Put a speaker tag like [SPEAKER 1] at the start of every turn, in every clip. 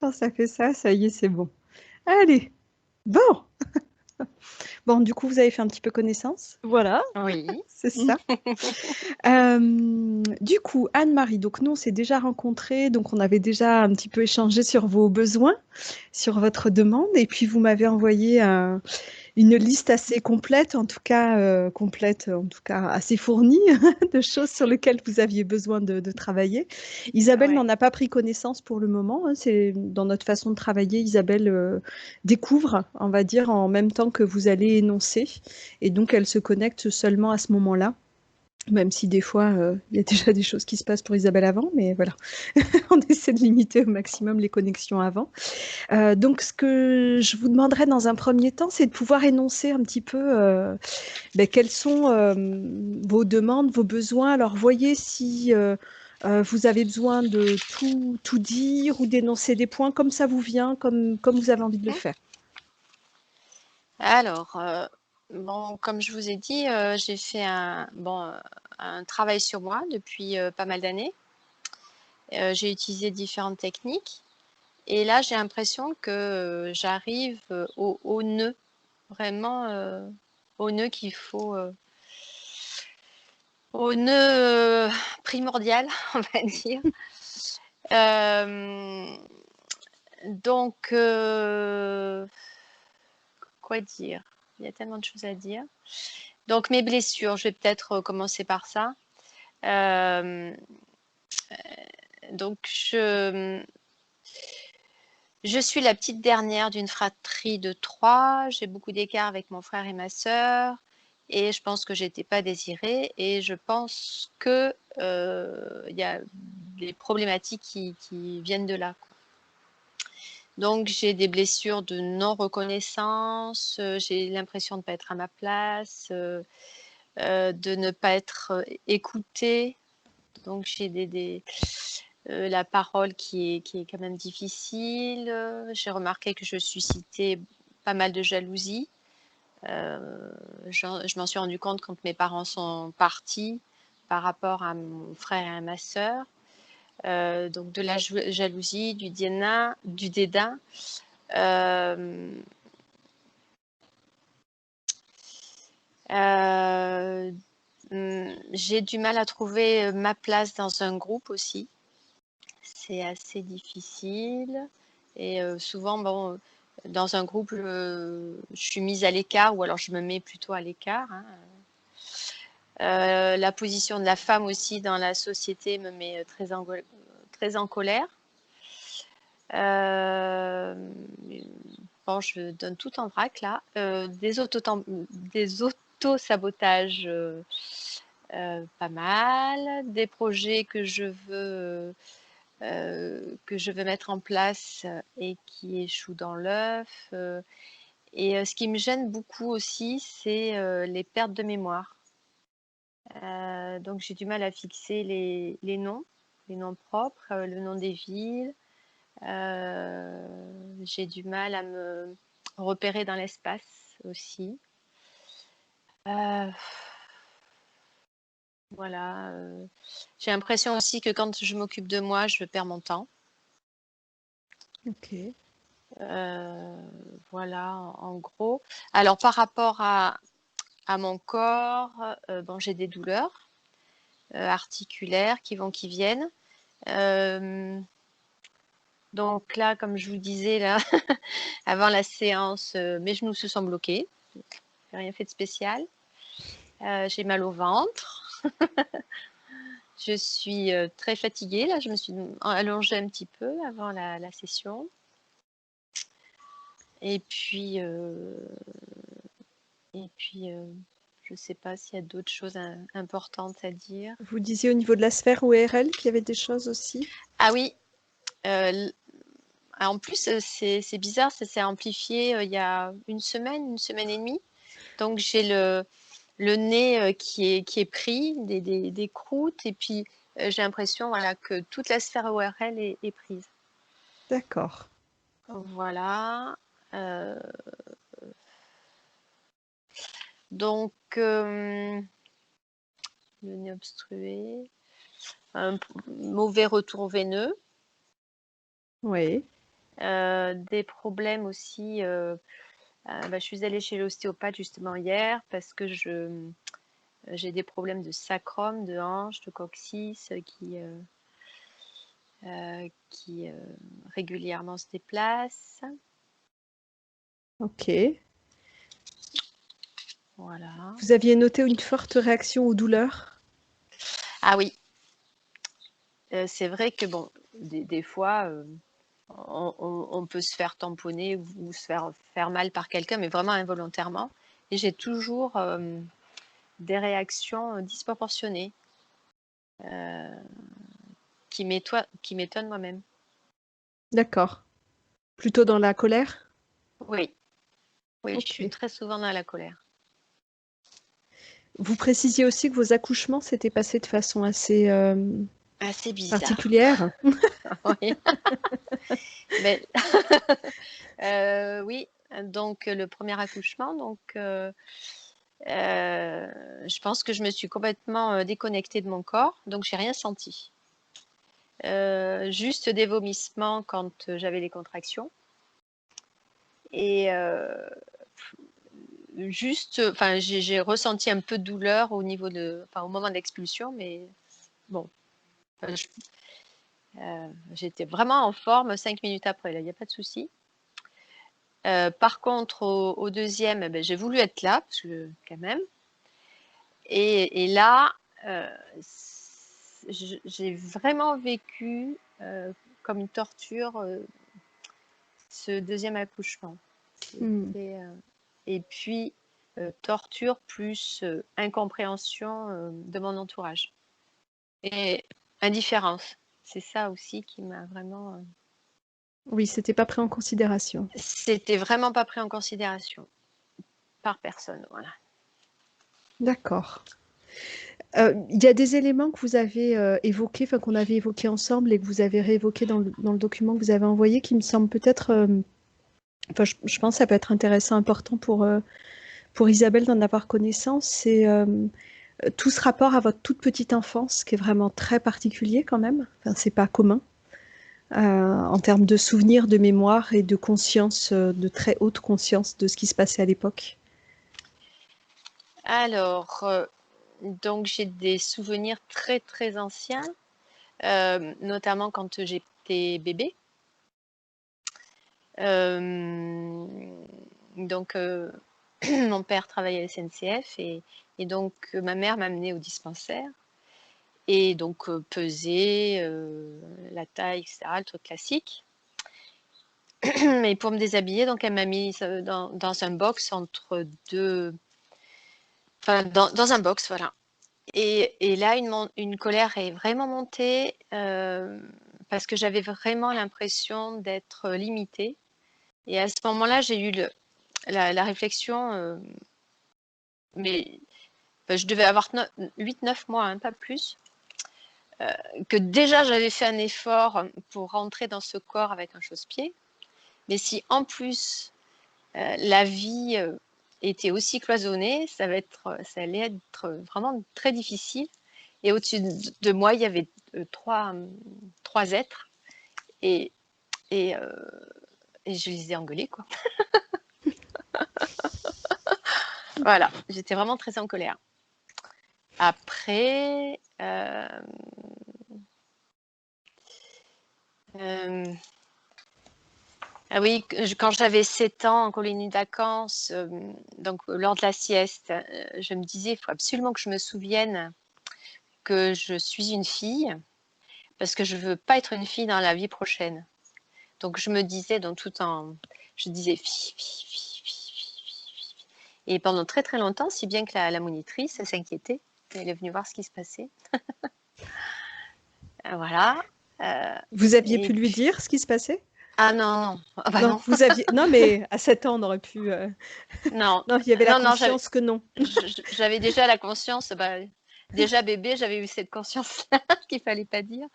[SPEAKER 1] quand ça fait ça, ça y est, c'est bon. Allez, bon. Bon, du coup, vous avez fait un petit peu connaissance, voilà,
[SPEAKER 2] Oui.
[SPEAKER 1] c'est ça. Du coup, Anne-Marie, donc nous, on s'est déjà rencontrés, donc on avait déjà un petit peu échangé sur vos besoins, sur votre demande, et puis vous m'avez envoyé une liste assez complète, en tout cas assez fournie de choses sur lesquelles vous aviez besoin de travailler. Isabelle
[SPEAKER 2] Ouais.
[SPEAKER 1] n'en a pas pris connaissance pour le moment, hein, c'est dans notre façon de travailler, Isabelle découvre, on va dire, en même temps que vous allez énoncer, et donc elle se connecte seulement à ce moment-là. Même si des fois, il y a déjà des choses qui se passent pour Isabelle avant, mais voilà, on essaie de limiter au maximum les connexions avant. Donc, ce que je vous demanderais dans un premier temps, c'est de pouvoir énoncer un petit peu quelles sont vos demandes, vos besoins. Alors, voyez si vous avez besoin de tout dire ou d'énoncer des points comme ça vous vient, comme vous avez envie de le
[SPEAKER 2] Mhm.
[SPEAKER 1] faire.
[SPEAKER 2] Alors, bon, comme je vous ai dit, j'ai fait un travail sur moi depuis pas mal d'années. J'ai utilisé différentes techniques et là, j'ai l'impression que j'arrive au nœud, vraiment au nœud qu'il faut, au nœud primordial, on va dire. Euh, donc, quoi dire? Il y a tellement de choses à dire. Donc, mes blessures, je vais peut-être commencer par ça. Euh, donc, je suis la petite dernière d'une fratrie de 3. J'ai beaucoup d'écart avec mon frère et ma sœur. Et je pense que j'étais pas désirée. Et je pense que il y a des problématiques qui viennent de là, quoi. Donc, j'ai des blessures de non-reconnaissance. J'ai l'impression de ne pas être à ma place, de ne pas être écoutée. Donc, j'ai la parole qui est quand même difficile. J'ai remarqué que je suscitais pas mal de jalousie. Je m'en suis rendu compte quand mes parents sont partis par rapport à mon frère et à ma sœur. Donc de la jalousie, du dédain. Euh, euh, j'ai du mal à trouver ma place dans un groupe aussi. C'est assez difficile. Et souvent, bon, dans un groupe, je suis mise à l'écart ou alors je me mets plutôt à l'écart, hein. La position de la femme aussi dans la société me met très en colère. Bon, je donne tout en vrac là. Des auto-sabotages, pas mal. Des projets que je veux mettre en place et qui échouent dans l'œuf. Et ce qui me gêne beaucoup aussi, c'est les pertes de mémoire. Donc j'ai du mal à fixer les noms propres, le nom des villes. J'ai du mal à me repérer dans l'espace aussi. Euh, voilà. J'ai l'impression aussi que quand je m'occupe de moi, je perds mon temps.
[SPEAKER 1] Ok.
[SPEAKER 2] Voilà, en gros. Alors par rapport à mon corps, bon, j'ai des douleurs articulaires qui viennent. Donc là, comme je vous disais là, avant la séance, mes genoux se sont bloqués. J'ai rien fait de spécial. J'ai mal au ventre. Je suis très fatiguée. Là, je me suis allongée un petit peu avant la session. Et puis, je ne sais pas s'il y a d'autres choses importantes à dire.
[SPEAKER 1] Vous disiez au niveau de la sphère ORL qu'il y avait des choses aussi.
[SPEAKER 2] Ah oui, en plus, c'est bizarre, ça s'est amplifié il y a une semaine et demie. Donc, j'ai le nez qui est pris, des croûtes, et puis j'ai l'impression voilà, que toute la sphère ORL est prise.
[SPEAKER 1] D'accord.
[SPEAKER 2] Voilà. Donc, le nez obstrué, un mauvais retour veineux.
[SPEAKER 1] Oui.
[SPEAKER 2] Des problèmes aussi. Je suis allée chez l'ostéopathe justement hier parce que j'ai des problèmes de sacrum, de hanche, de coccyx qui régulièrement se déplacent.
[SPEAKER 1] Ok.
[SPEAKER 2] Voilà.
[SPEAKER 1] Vous aviez noté une forte réaction aux douleurs?
[SPEAKER 2] Ah oui, c'est vrai que bon, des fois, on peut se faire tamponner ou se faire mal par quelqu'un, mais vraiment involontairement. Et j'ai toujours des réactions disproportionnées qui m'étonnent moi-même.
[SPEAKER 1] D'accord. Plutôt dans la colère?
[SPEAKER 2] Oui, oui, je suis
[SPEAKER 1] Ok.
[SPEAKER 2] très souvent dans la colère.
[SPEAKER 1] Vous précisiez aussi que vos accouchements s'étaient passés de façon assez
[SPEAKER 2] Assez bizarre.
[SPEAKER 1] particulière.
[SPEAKER 2] Oui. Mais, oui, donc le premier accouchement, donc je pense que je me suis complètement déconnectée de mon corps, donc j'ai rien senti. Juste des vomissements quand j'avais les contractions. Et enfin, j'ai ressenti un peu de douleur au niveau au moment de l'expulsion, mais bon, j'étais vraiment en forme 5 minutes après, là, il n'y a pas de souci. Par contre, au deuxième, eh ben, j'ai voulu être là, parce que quand même. Et là, j'ai vraiment vécu comme une torture ce deuxième accouchement. Et puis, torture plus incompréhension de mon entourage. Et indifférence. C'est ça aussi qui m'a vraiment...
[SPEAKER 1] Oui, c'était pas pris en considération.
[SPEAKER 2] C'était vraiment pas pris en considération par personne, voilà.
[SPEAKER 1] D'accord. Il y a des éléments que vous avez évoqués, enfin qu'on avait évoqués ensemble et que vous avez réévoqués dans le document que vous avez envoyé, qui me semble peut-être, enfin, je pense que ça peut être intéressant, important pour Isabelle d'en avoir connaissance. C'est tout ce rapport à votre toute petite enfance, qui est vraiment très particulier quand même. Enfin, c'est pas commun en termes de souvenirs, de mémoire et de conscience, de très haute conscience de ce qui se passait à l'époque.
[SPEAKER 2] Alors, donc j'ai des souvenirs très très anciens, notamment quand j'étais bébé. Donc, mon père travaillait à la SNCF et donc ma mère m'amenait au dispensaire et donc peser la taille, etc., le truc classique. Mais pour me déshabiller, donc elle m'a mis dans un box entre deux... Enfin, dans un box, voilà. Et là, une colère est vraiment montée parce que j'avais vraiment l'impression d'être limitée. Et à ce moment-là, j'ai eu la réflexion, mais je devais avoir 8-9 mois, hein, pas plus, que déjà j'avais fait un effort pour rentrer dans ce corps avec un chausse-pied. Mais si en plus la vie était aussi cloisonnée, ça allait être vraiment très difficile. Et au-dessus de moi, il y avait trois êtres et, et, euh, et je les ai engueulés, quoi. Voilà, j'étais vraiment très en colère. Après, ah oui, quand j'avais 7 ans en colonie de vacances, donc lors de la sieste, je me disais, il faut absolument que je me souvienne que je suis une fille, parce que je veux pas être une fille dans la vie prochaine. Donc je me disais, je disais fille, fille, fille, fille, fille, fille, fille. Et pendant très très longtemps, si bien que la monitrice, elle s'inquiétait, elle est venue voir ce qui se passait. Voilà.
[SPEAKER 1] Vous aviez
[SPEAKER 2] Et
[SPEAKER 1] pu lui
[SPEAKER 2] puis,
[SPEAKER 1] dire ce qui se passait?
[SPEAKER 2] ah non, non, ah bah
[SPEAKER 1] Non,
[SPEAKER 2] non,
[SPEAKER 1] vous aviez. Non, mais à 7 ans, on aurait pu.
[SPEAKER 2] non,
[SPEAKER 1] Non, il y avait la
[SPEAKER 2] non, non,
[SPEAKER 1] conscience que non.
[SPEAKER 2] j'avais déjà la conscience, déjà bébé, j'avais eu cette conscience-là qu'il fallait pas dire.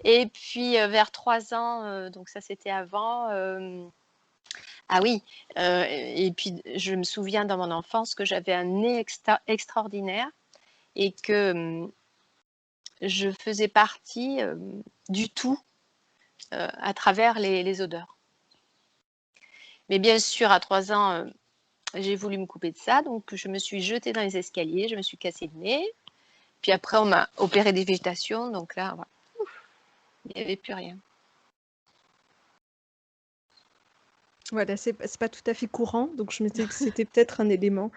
[SPEAKER 2] Et puis vers 3 ans, donc ça c'était avant. Ah oui, et puis je me souviens dans mon enfance que j'avais un nez extraordinaire et que je faisais partie du tout. à travers les odeurs. Mais bien sûr, à 3 ans, j'ai voulu me couper de ça, donc je me suis jetée dans les escaliers, je me suis cassé le nez. Puis après, on m'a opéré des végétations, donc là, voilà, il n'y avait plus rien.
[SPEAKER 1] Voilà, c'est pas tout à fait courant, donc je me disais que c'était peut-être un élément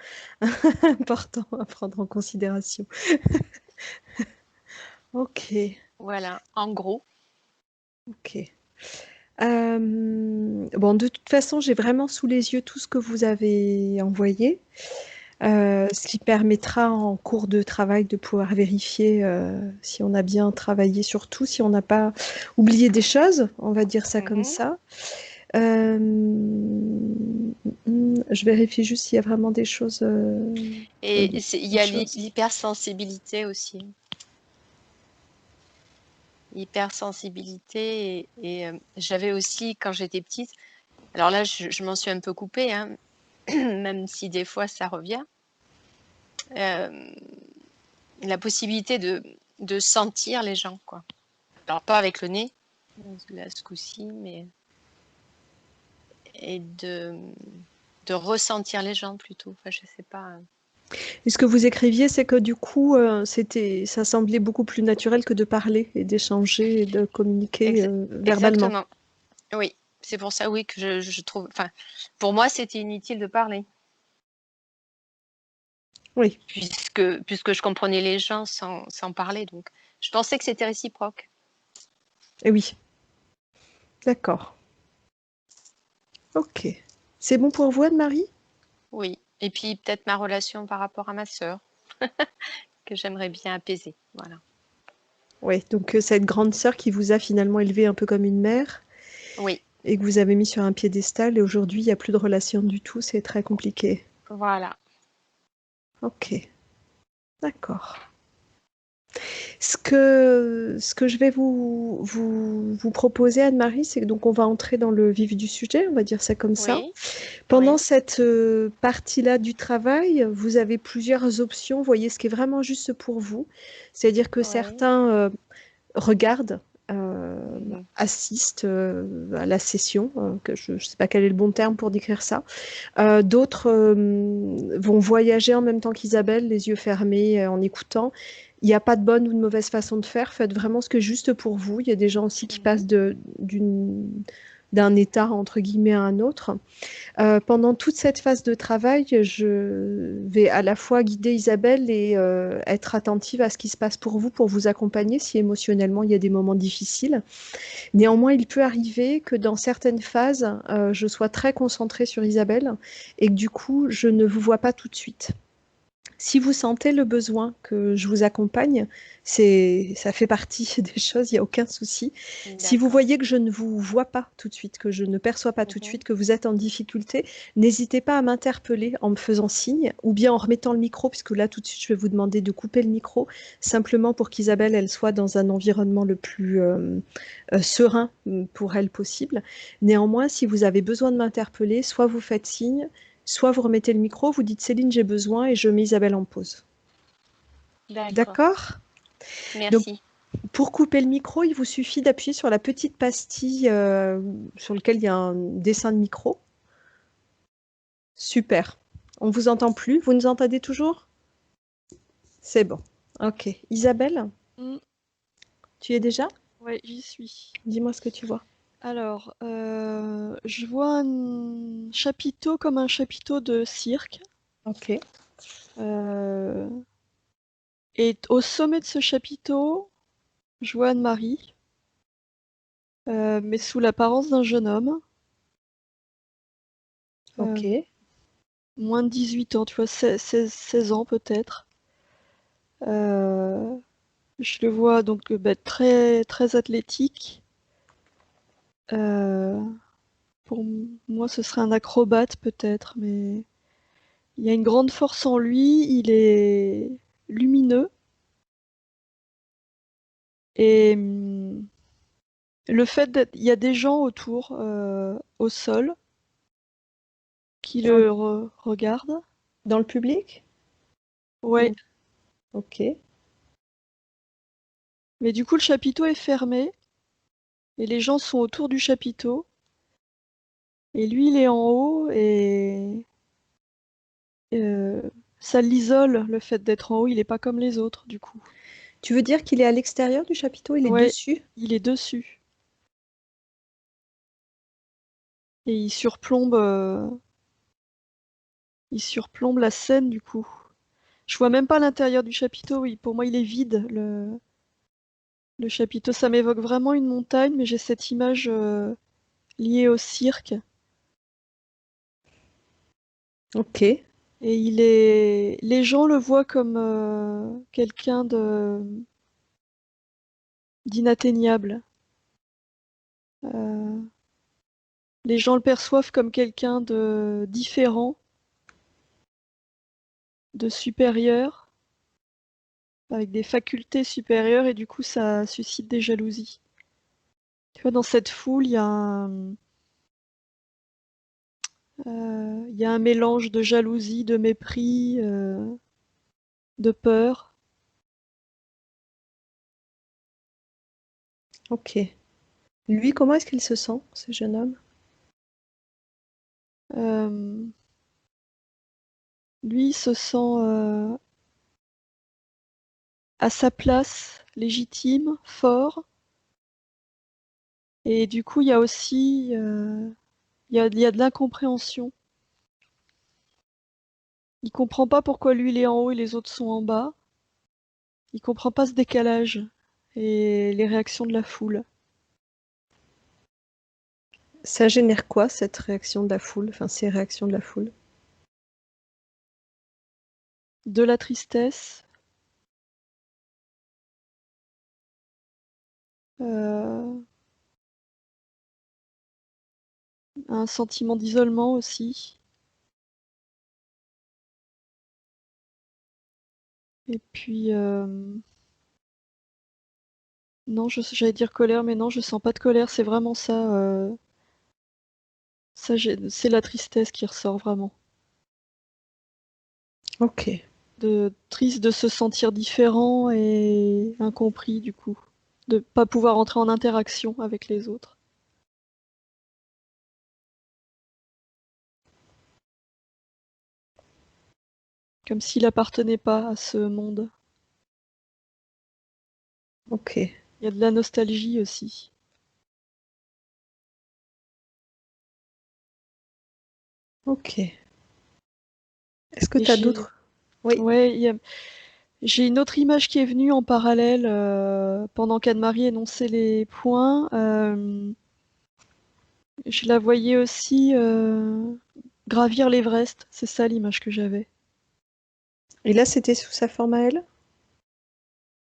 [SPEAKER 1] important à prendre en considération. Ok,
[SPEAKER 2] Voilà, en gros.
[SPEAKER 1] ok. Bon, de toute façon, j'ai vraiment sous les yeux tout ce que vous avez envoyé, ce qui permettra en cours de travail de pouvoir vérifier si on a bien travaillé sur tout, si on n'a pas oublié des choses, on va dire ça comme ça. Je vérifie juste s'il y a vraiment des choses.
[SPEAKER 2] Et il y a
[SPEAKER 1] choses.
[SPEAKER 2] l'hypersensibilité aussi. Hypersensibilité et j'avais aussi quand j'étais petite, alors là je m'en suis un peu coupée, hein, même si des fois ça revient, la possibilité de sentir les gens, quoi. Alors pas avec le nez, là ce coup-ci, mais et de ressentir les gens plutôt. Enfin, je sais pas.
[SPEAKER 1] Et ce que vous écriviez, c'est que du coup, ça semblait beaucoup plus naturel que de parler et d'échanger et de communiquer verbalement.
[SPEAKER 2] Exactement. Oui, c'est pour ça, oui, que je trouve. Enfin, pour moi, c'était inutile de parler.
[SPEAKER 1] Oui,
[SPEAKER 2] Puisque je comprenais les gens sans parler. Donc, je pensais que c'était réciproque.
[SPEAKER 1] et oui, d'accord. Ok. C'est bon pour vous, Anne-Marie?
[SPEAKER 2] Oui. Et puis, peut-être ma relation par rapport à ma sœur, que j'aimerais bien apaiser. Voilà.
[SPEAKER 1] Oui, donc cette grande sœur qui vous a finalement élevé un peu comme une mère
[SPEAKER 2] Oui,
[SPEAKER 1] et que vous avez mis sur un piédestal et aujourd'hui, il n'y a plus de relation du tout, c'est très compliqué.
[SPEAKER 2] voilà.
[SPEAKER 1] Ok, d'accord. Ce que je vais vous proposer, Anne-Marie, c'est que donc on va entrer dans le vif du sujet, on va dire ça comme ça.
[SPEAKER 2] Oui,
[SPEAKER 1] Pendant
[SPEAKER 2] oui,
[SPEAKER 1] cette partie-là du travail, vous avez plusieurs options. Vous voyez ce qui est vraiment juste pour vous. C'est-à-dire que
[SPEAKER 2] oui.
[SPEAKER 1] certains regardent,
[SPEAKER 2] Mhm.
[SPEAKER 1] assistent à la session, que je ne sais pas quel est le bon terme pour décrire ça. D'autres vont voyager en même temps qu'Isabelle, les yeux fermés, en écoutant. Il n'y a pas de bonne ou de mauvaise façon de faire. Faites vraiment ce que est juste pour vous. Il y a des gens aussi qui passent
[SPEAKER 2] Mhm.
[SPEAKER 1] d'un état entre guillemets à un autre. Pendant toute cette phase de travail, je vais à la fois guider Isabelle et être attentive à ce qui se passe pour vous accompagner si émotionnellement il y a des moments difficiles. Néanmoins, il peut arriver que dans certaines phases, je sois très concentrée sur Isabelle et que du coup, je ne vous vois pas tout de suite. Si vous sentez le besoin que je vous accompagne, ça fait partie des choses, il n'y a aucun souci. Si vous
[SPEAKER 2] D'accord.
[SPEAKER 1] voyez que je ne vous vois pas tout de suite, que je ne perçois pas tout de
[SPEAKER 2] Mhm.
[SPEAKER 1] suite, que vous êtes en difficulté, n'hésitez pas à m'interpeller en me faisant signe ou bien en remettant le micro, puisque là tout de suite je vais vous demander de couper le micro, simplement pour qu'Isabelle elle soit dans un environnement le plus serein pour elle possible. Néanmoins, si vous avez besoin de m'interpeller, soit vous faites signe, soit vous remettez le micro, vous dites Céline, j'ai besoin et je mets Isabelle en pause.
[SPEAKER 2] D'accord.
[SPEAKER 1] D'accord? Donc,
[SPEAKER 2] Merci.
[SPEAKER 1] pour couper le micro, il vous suffit d'appuyer sur la petite pastille sur laquelle il y a un dessin de micro. Super. On vous entend plus. Vous nous entendez toujours? C'est bon. Ok. Isabelle,
[SPEAKER 3] Mm,
[SPEAKER 1] tu y es déjà?
[SPEAKER 3] ouais, j'y suis.
[SPEAKER 1] Dis-moi ce que tu vois.
[SPEAKER 3] Alors, je vois un chapiteau comme un chapiteau de cirque.
[SPEAKER 1] Ok.
[SPEAKER 3] euh, et au sommet de ce chapiteau, je vois Anne-Marie, mais sous l'apparence d'un jeune homme,
[SPEAKER 1] Ok.
[SPEAKER 3] moins de 18 ans, tu vois, 16 ans peut-être. Euh, je le vois donc bah, très, très athlétique. Euh, pour moi, ce serait un acrobate peut-être, mais il y a une grande force en lui, il est lumineux et le fait d'être, il y a des gens autour au sol qui
[SPEAKER 1] Dans,
[SPEAKER 3] le regardent.
[SPEAKER 1] dans le public?
[SPEAKER 3] Ouais,
[SPEAKER 1] Ou- Ok.
[SPEAKER 3] mais du coup le chapiteau est fermé Et les gens sont autour du chapiteau. Et lui, il est en haut et ça l'isole, le fait d'être en haut. Il n'est pas comme les autres, du coup.
[SPEAKER 1] Tu veux dire qu'il est à l'extérieur du chapiteau, il est
[SPEAKER 3] Ouais,
[SPEAKER 1] dessus?
[SPEAKER 3] il est dessus. Et il surplombe la scène, du coup. Je vois même pas l'intérieur du chapiteau. Oui, pour moi, il est vide, le chapiteau. Ça m'évoque vraiment une montagne, mais j'ai cette image liée au cirque.
[SPEAKER 1] Ok,
[SPEAKER 3] Et les gens le voient comme quelqu'un d'inatteignable. Euh, les gens le perçoivent comme quelqu'un de différent, de supérieur, avec des facultés supérieures, et du coup, ça suscite des jalousies. Tu vois, dans cette foule, il y a un mélange de jalousie, de mépris, de peur.
[SPEAKER 1] ok. Lui, comment est-ce qu'il se sent, ce jeune homme?
[SPEAKER 3] Euh, lui, il se sent à sa place, légitime, fort. Et du coup, il y a aussi il y a de l'incompréhension. Il comprend pas pourquoi lui il est en haut et les autres sont en bas. Il comprend pas ce décalage et les réactions de la foule.
[SPEAKER 1] Ça génère quoi, cette réaction de la foule, enfin ces réactions de la foule?
[SPEAKER 3] De la tristesse, euh, un sentiment d'isolement aussi. Et puis, non, j'allais dire colère, mais non, je sens pas de colère, c'est vraiment ça. C'est la tristesse qui ressort vraiment.
[SPEAKER 1] Ok,
[SPEAKER 3] Triste de se sentir différent et incompris du coup. De pas pouvoir entrer en interaction avec les autres. Comme s'il appartenait pas à ce monde.
[SPEAKER 1] ok,
[SPEAKER 3] Il y a de la nostalgie aussi.
[SPEAKER 1] ok. Est-ce que
[SPEAKER 3] Et
[SPEAKER 1] tu as
[SPEAKER 3] j'ai
[SPEAKER 1] d'autres? Oui.
[SPEAKER 3] ouais, j'ai une autre image qui est venue en parallèle pendant qu'Anne-Marie énonçait les points. Je la voyais aussi gravir l'Everest. C'est ça l'image que j'avais.
[SPEAKER 1] Et là, c'était sous sa forme à elle?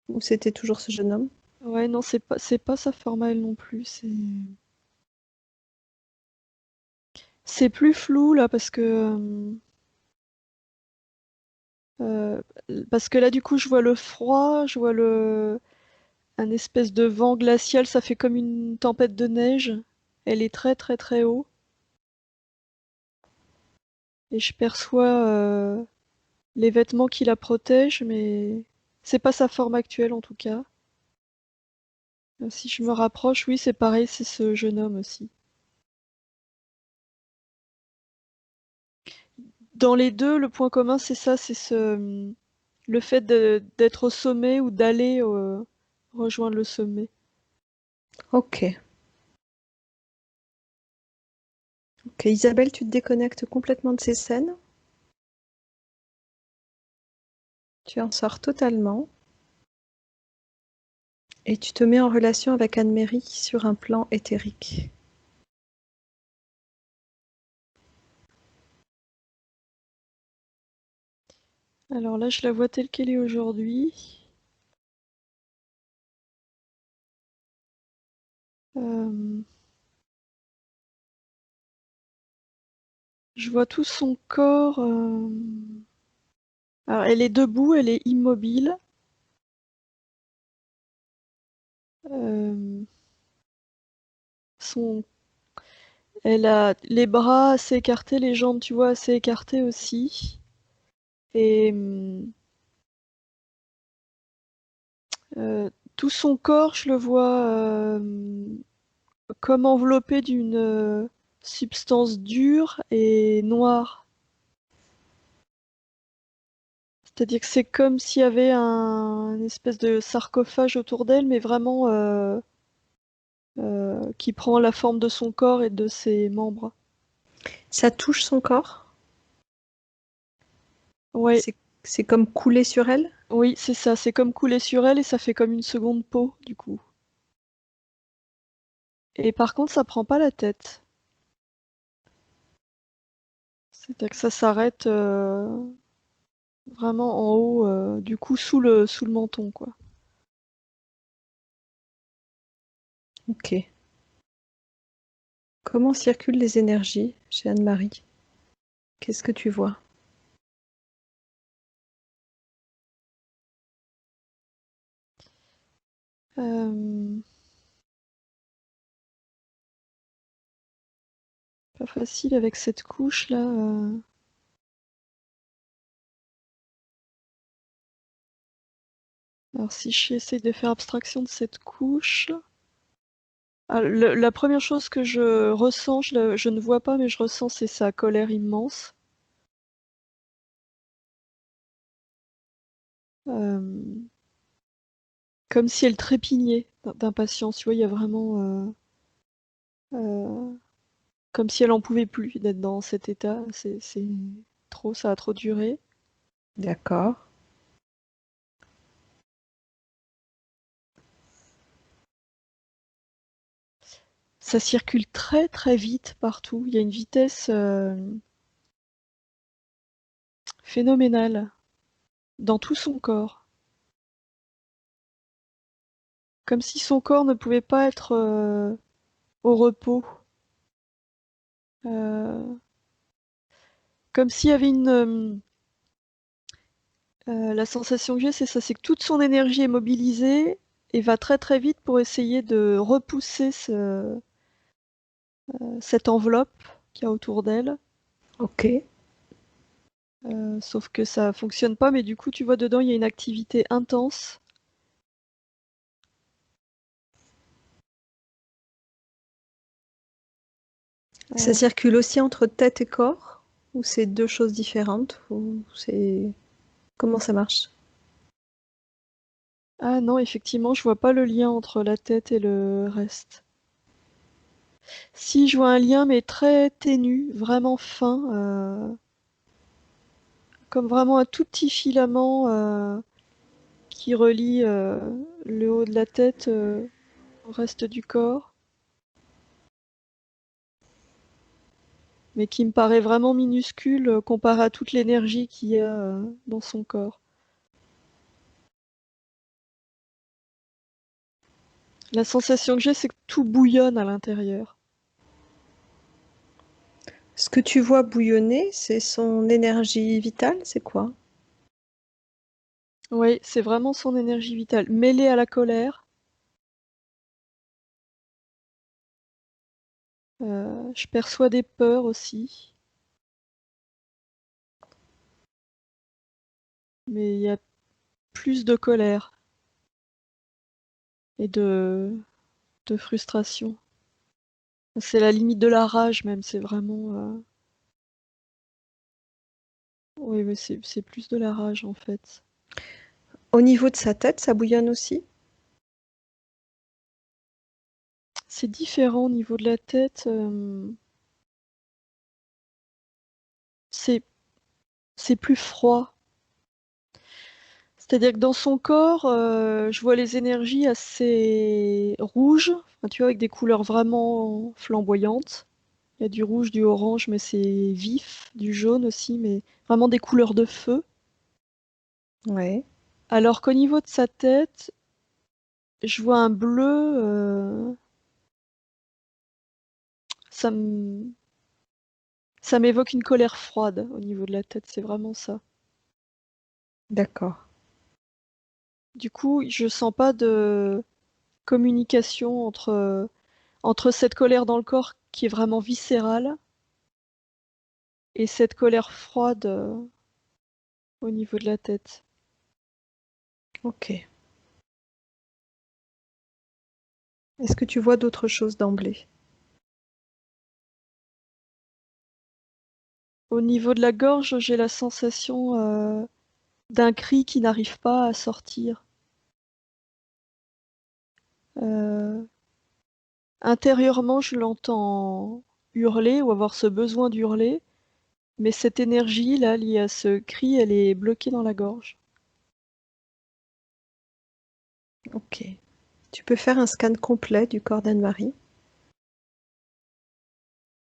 [SPEAKER 1] Ou c'était toujours ce jeune homme?
[SPEAKER 3] Ouais, non, c'est pas sa forme à elle non plus. C'est plus flou là euh, parce que là du coup je vois le froid, je vois un espèce de vent glacial, ça fait comme une tempête de neige. Elle est très très très haut et je perçois les vêtements qui la protègent, mais c'est pas sa forme actuelle en tout cas. Si je me rapproche, oui, c'est pareil, c'est ce jeune homme aussi. Dans les deux, le point commun, c'est ça, le fait d'être au sommet ou d'aller rejoindre le sommet.
[SPEAKER 1] Ok. Ok, Isabelle, tu te déconnectes complètement de ces scènes. Tu en sors totalement. Et tu te mets en relation avec Anne-Mérie sur un plan éthérique.
[SPEAKER 3] Alors là, je la vois telle qu'elle est aujourd'hui. Euh, je vois tout son corps. Alors, elle est debout, elle est immobile. Euh, son... Elle a les bras assez écartés, les jambes, tu vois, assez écartées aussi. Et tout son corps, je le vois comme enveloppé d'une substance dure et noire. C'est-à-dire que c'est comme s'il y avait une espèce de sarcophage autour d'elle, mais vraiment qui prend la forme de son corps et de ses membres.
[SPEAKER 1] Ça touche son corps?
[SPEAKER 3] Ouais,
[SPEAKER 1] C'est comme couler sur elle?
[SPEAKER 3] oui, c'est ça. C'est comme couler sur elle et ça fait comme une seconde peau, du coup. Et par contre, ça prend pas la tête. C'est-à-dire que ça s'arrête vraiment en haut, du coup, sous le menton, quoi.
[SPEAKER 1] Ok. Comment circulent les énergies chez Anne-Marie? Qu'est-ce que tu vois?
[SPEAKER 3] Euh, Pas facile avec cette couche là. Alors si j'essaie de faire abstraction de cette couche, la première chose que je ressens, je ne vois pas mais je ressens, c'est sa colère immense. Euh, Comme si elle trépignait d'impatience. Tu vois, il y a vraiment euh, comme si elle en pouvait plus d'être dans cet état. C'est trop, ça a trop duré.
[SPEAKER 1] D'accord.
[SPEAKER 3] Ça circule très très vite partout. Il y a une vitesse phénoménale dans tout son corps. Comme si son corps ne pouvait pas être au repos. Euh, Comme s'il y avait la sensation que j'ai, c'est ça, c'est que toute son énergie est mobilisée et va très très vite pour essayer de repousser cette enveloppe qu'il y a autour d'elle.
[SPEAKER 1] Ok.
[SPEAKER 3] Sauf que ça fonctionne pas, mais du coup, tu vois, dedans, il y a une activité intense.
[SPEAKER 1] Ça
[SPEAKER 3] Euh,
[SPEAKER 1] circule aussi entre tête et corps? Ou c'est deux choses différentes? Ou c'est... Comment ça marche?
[SPEAKER 3] Ah non, effectivement, je vois pas le lien entre la tête et le reste. Si, je vois un lien, mais très ténu, vraiment fin, comme vraiment un tout petit filament qui relie le haut de la tête au reste du corps, mais qui me paraît vraiment minuscule comparé à toute l'énergie qu'il y a dans son corps. La sensation que j'ai, c'est que tout bouillonne à l'intérieur.
[SPEAKER 1] Ce que tu vois bouillonner, c'est son énergie vitale, c'est quoi?
[SPEAKER 3] Oui, c'est vraiment son énergie vitale, mêlée à la colère. Je perçois des peurs aussi, mais il y a plus de colère et de frustration. C'est la limite de la rage même, c'est vraiment... Oui, oui, c'est plus de la rage en fait.
[SPEAKER 1] Au niveau de sa tête, ça bouillonne aussi?
[SPEAKER 3] C'est différent au niveau de la tête. C'est c'est plus froid. C'est-à-dire que dans son corps, je vois les énergies assez rouges, enfin, tu vois, avec des couleurs vraiment flamboyantes. Il y a du rouge, du orange, mais c'est vif, du jaune aussi, mais vraiment des couleurs de feu.
[SPEAKER 1] Ouais.
[SPEAKER 3] Alors qu'au niveau de sa tête, je vois un bleu, ça m- ça m'évoque une colère froide au niveau de la tête, c'est vraiment ça.
[SPEAKER 1] D'accord.
[SPEAKER 3] Du coup, je sens pas de communication entre cette colère dans le corps qui est vraiment viscérale et cette colère froide au niveau de la tête.
[SPEAKER 1] Ok. Est-ce que tu vois d'autres choses d'emblée?
[SPEAKER 3] Au niveau de la gorge, j'ai la sensation d'un cri qui n'arrive pas à sortir. Intérieurement, je l'entends hurler ou avoir ce besoin d'hurler, mais cette énergie là liée à ce cri, elle est bloquée dans la gorge.
[SPEAKER 1] Ok. Tu peux faire un scan complet du corps d'Anne-Marie,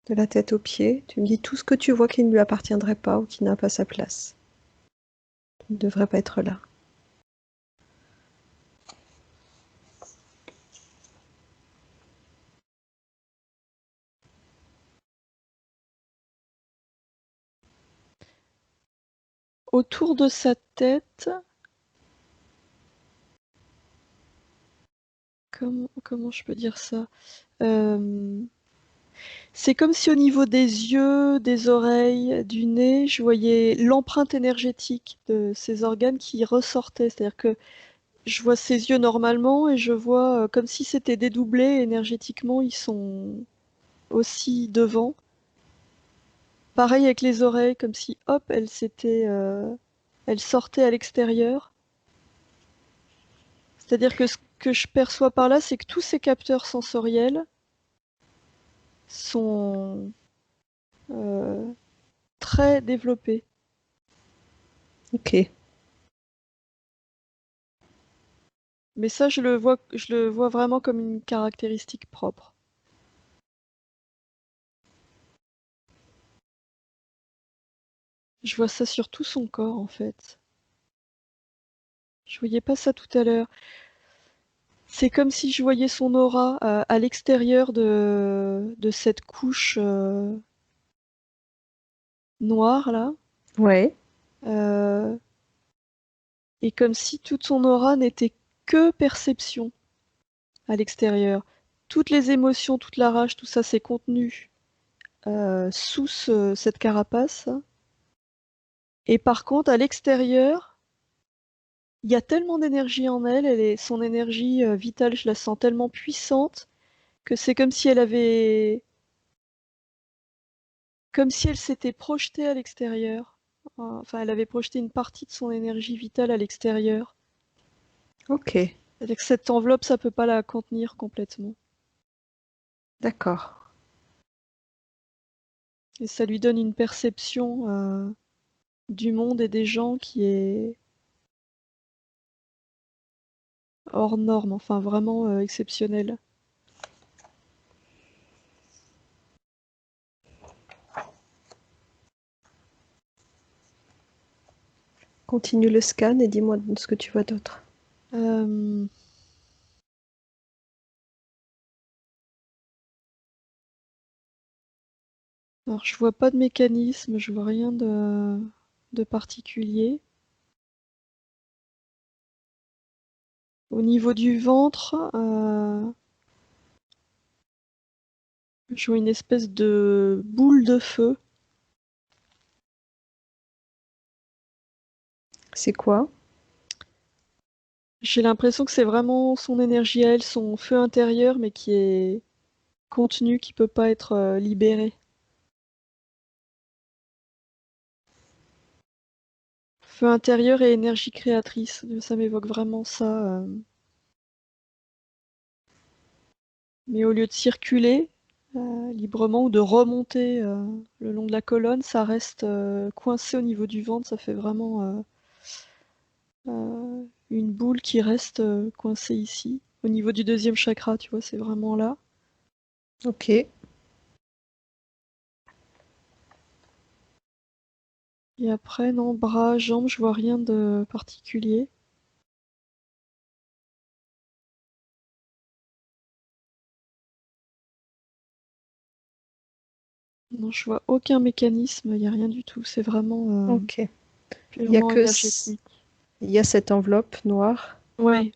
[SPEAKER 1] de la tête aux pieds. Tu me dis tout ce que tu vois qui ne lui appartiendrait pas ou qui n'a pas sa place. Il ne devrait pas être là.
[SPEAKER 3] Autour de sa tête, comment je peux dire ça? C'est comme si au niveau des yeux, des oreilles, du nez, je voyais l'empreinte énergétique de ses organes qui ressortait. C'est-à-dire que je vois ses yeux normalement et je vois comme si c'était dédoublé énergétiquement, ils sont aussi devant. Pareil avec les oreilles, comme si hop, elles sortaient à l'extérieur. C'est-à-dire que ce que je perçois par là, c'est que tous ces capteurs sensoriels sont euh, très développés.
[SPEAKER 1] Ok.
[SPEAKER 3] Mais ça, je le vois vraiment comme une caractéristique propre. Je vois ça sur tout son corps, en fait. Je voyais pas ça tout à l'heure. C'est comme si je voyais son aura à l'extérieur de cette couche noire, là.
[SPEAKER 1] Ouais.
[SPEAKER 3] Euh, et comme si toute son aura n'était que perception à l'extérieur. Toutes les émotions, toute la rage, tout ça, c'est contenu sous cette carapace. Et par contre, à l'extérieur, il y a tellement d'énergie en elle, son énergie vitale, je la sens tellement puissante que c'est comme si elle s'était projetée à l'extérieur. Enfin, elle avait projeté une partie de son énergie vitale à l'extérieur.
[SPEAKER 1] Ok.
[SPEAKER 3] C'est-à-dire que cette enveloppe, ça peut pas la contenir complètement.
[SPEAKER 1] D'accord.
[SPEAKER 3] Et ça lui donne une perception du monde et des gens qui est hors norme, enfin vraiment exceptionnelle.
[SPEAKER 1] Continue le scan et dis-moi ce que tu vois d'autre.
[SPEAKER 3] Euh, Alors je vois pas de mécanisme, je vois rien de particulier. Au niveau du ventre, je vois une espèce de boule de feu.
[SPEAKER 1] C'est quoi?
[SPEAKER 3] J'ai l'impression que c'est vraiment son énergie à elle, son feu intérieur, mais qui est contenu, qui peut pas être libéré. Feu intérieur et énergie créatrice, ça m'évoque vraiment ça. Mais au lieu de circuler librement ou de remonter le long de la colonne, ça reste coincé au niveau du ventre, ça fait vraiment une boule qui reste coincée ici. Au niveau du deuxième chakra, tu vois, c'est vraiment là.
[SPEAKER 1] Ok.
[SPEAKER 3] Et après, non, bras, jambes, je vois rien de particulier. Non, je vois aucun mécanisme, il n'y a rien du tout. C'est vraiment
[SPEAKER 1] Ok. Il y a
[SPEAKER 3] purement
[SPEAKER 1] que
[SPEAKER 3] énergétique.
[SPEAKER 1] il y a cette enveloppe noire.
[SPEAKER 3] Ouais,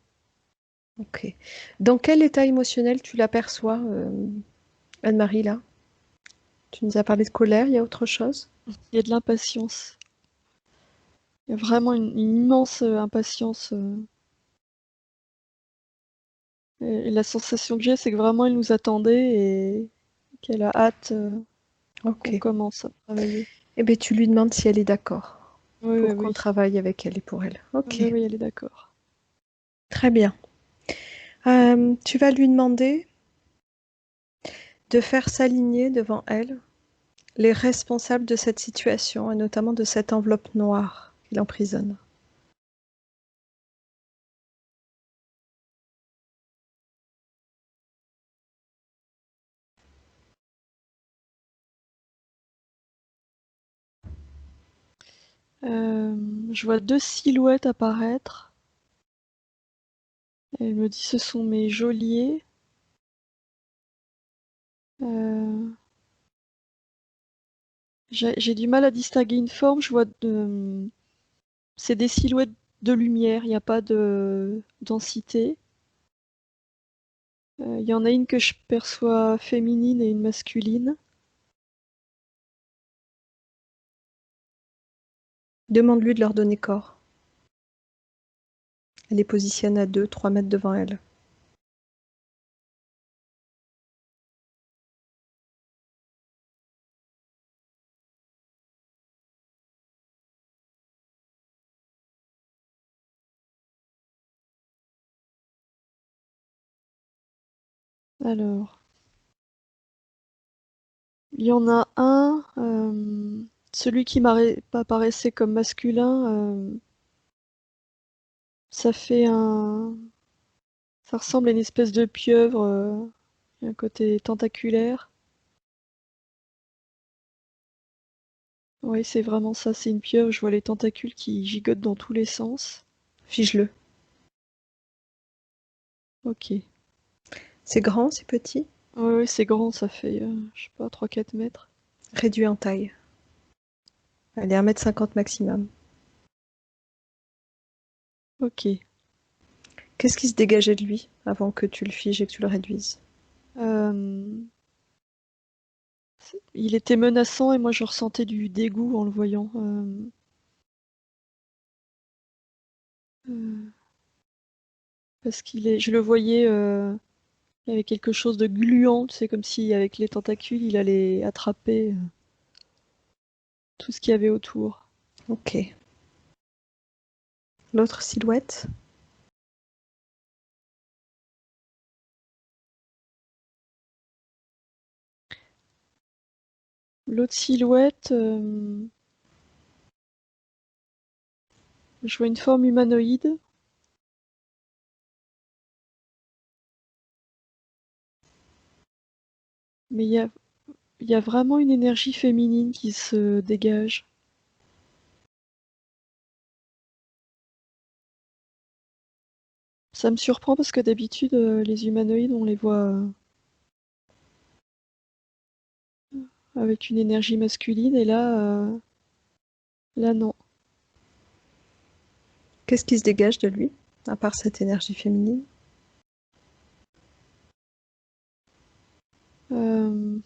[SPEAKER 1] Ok. Dans quel état émotionnel tu l'aperçois, Anne-Marie, là? Tu nous as parlé de colère, il y a autre chose?
[SPEAKER 3] il y a de l'impatience. Il y a vraiment une immense impatience. Et la sensation que j'ai, c'est que vraiment elle nous attendait et qu'elle a hâte qu'on
[SPEAKER 1] Ok.
[SPEAKER 3] commence à travailler.
[SPEAKER 1] Eh bien, tu lui demandes si elle est d'accord
[SPEAKER 3] Oui, oui,
[SPEAKER 1] pour qu'on
[SPEAKER 3] oui.
[SPEAKER 1] travaille avec elle et pour elle. Ok,
[SPEAKER 3] Oui, oui, elle est d'accord.
[SPEAKER 1] très bien. Tu vas lui demander de faire s'aligner devant elle les responsables de cette situation et notamment de cette enveloppe noire qui l'emprisonne.
[SPEAKER 3] Je vois 2 silhouettes apparaître. Elle me dit ce sont mes geôliers. J'ai du mal à distinguer une forme. C'est des silhouettes de lumière, il n'y a pas de densité. Il y en a une que je perçois féminine et une masculine.
[SPEAKER 1] Demande-lui de leur donner corps. Elle les positionne à 2-3 mètres devant elle.
[SPEAKER 3] Alors, il y en a un, celui qui m'apparaissait comme masculin, ça ressemble à une espèce de pieuvre, il y a un côté tentaculaire. Oui, c'est vraiment ça, c'est une pieuvre, je vois les tentacules qui gigotent dans tous les sens.
[SPEAKER 1] Fige-le.
[SPEAKER 3] Ok.
[SPEAKER 1] C'est grand, c'est petit.
[SPEAKER 3] Oui, oui, c'est grand, ça fait, je sais pas, 3-4 mètres.
[SPEAKER 1] Réduit en taille. Elle est 1,50 m maximum.
[SPEAKER 3] Ok.
[SPEAKER 1] Qu'est-ce qui se dégageait de lui avant que tu le figes et que tu le réduises?
[SPEAKER 3] Euh, Il était menaçant et moi je ressentais du dégoût en le voyant. Euh, Parce je le voyais, il y avait quelque chose de gluant, c'est comme si avec les tentacules il allait attraper tout ce qu'il y avait autour.
[SPEAKER 1] Ok. L'autre silhouette?
[SPEAKER 3] L'autre silhouette, je vois une forme humanoïde. Mais il y a vraiment une énergie féminine qui se dégage. Ça me surprend parce que d'habitude, les humanoïdes, on les voit avec une énergie masculine et là non.
[SPEAKER 1] Qu'est-ce qui se dégage de lui, à part cette énergie féminine?
[SPEAKER 3] Euh,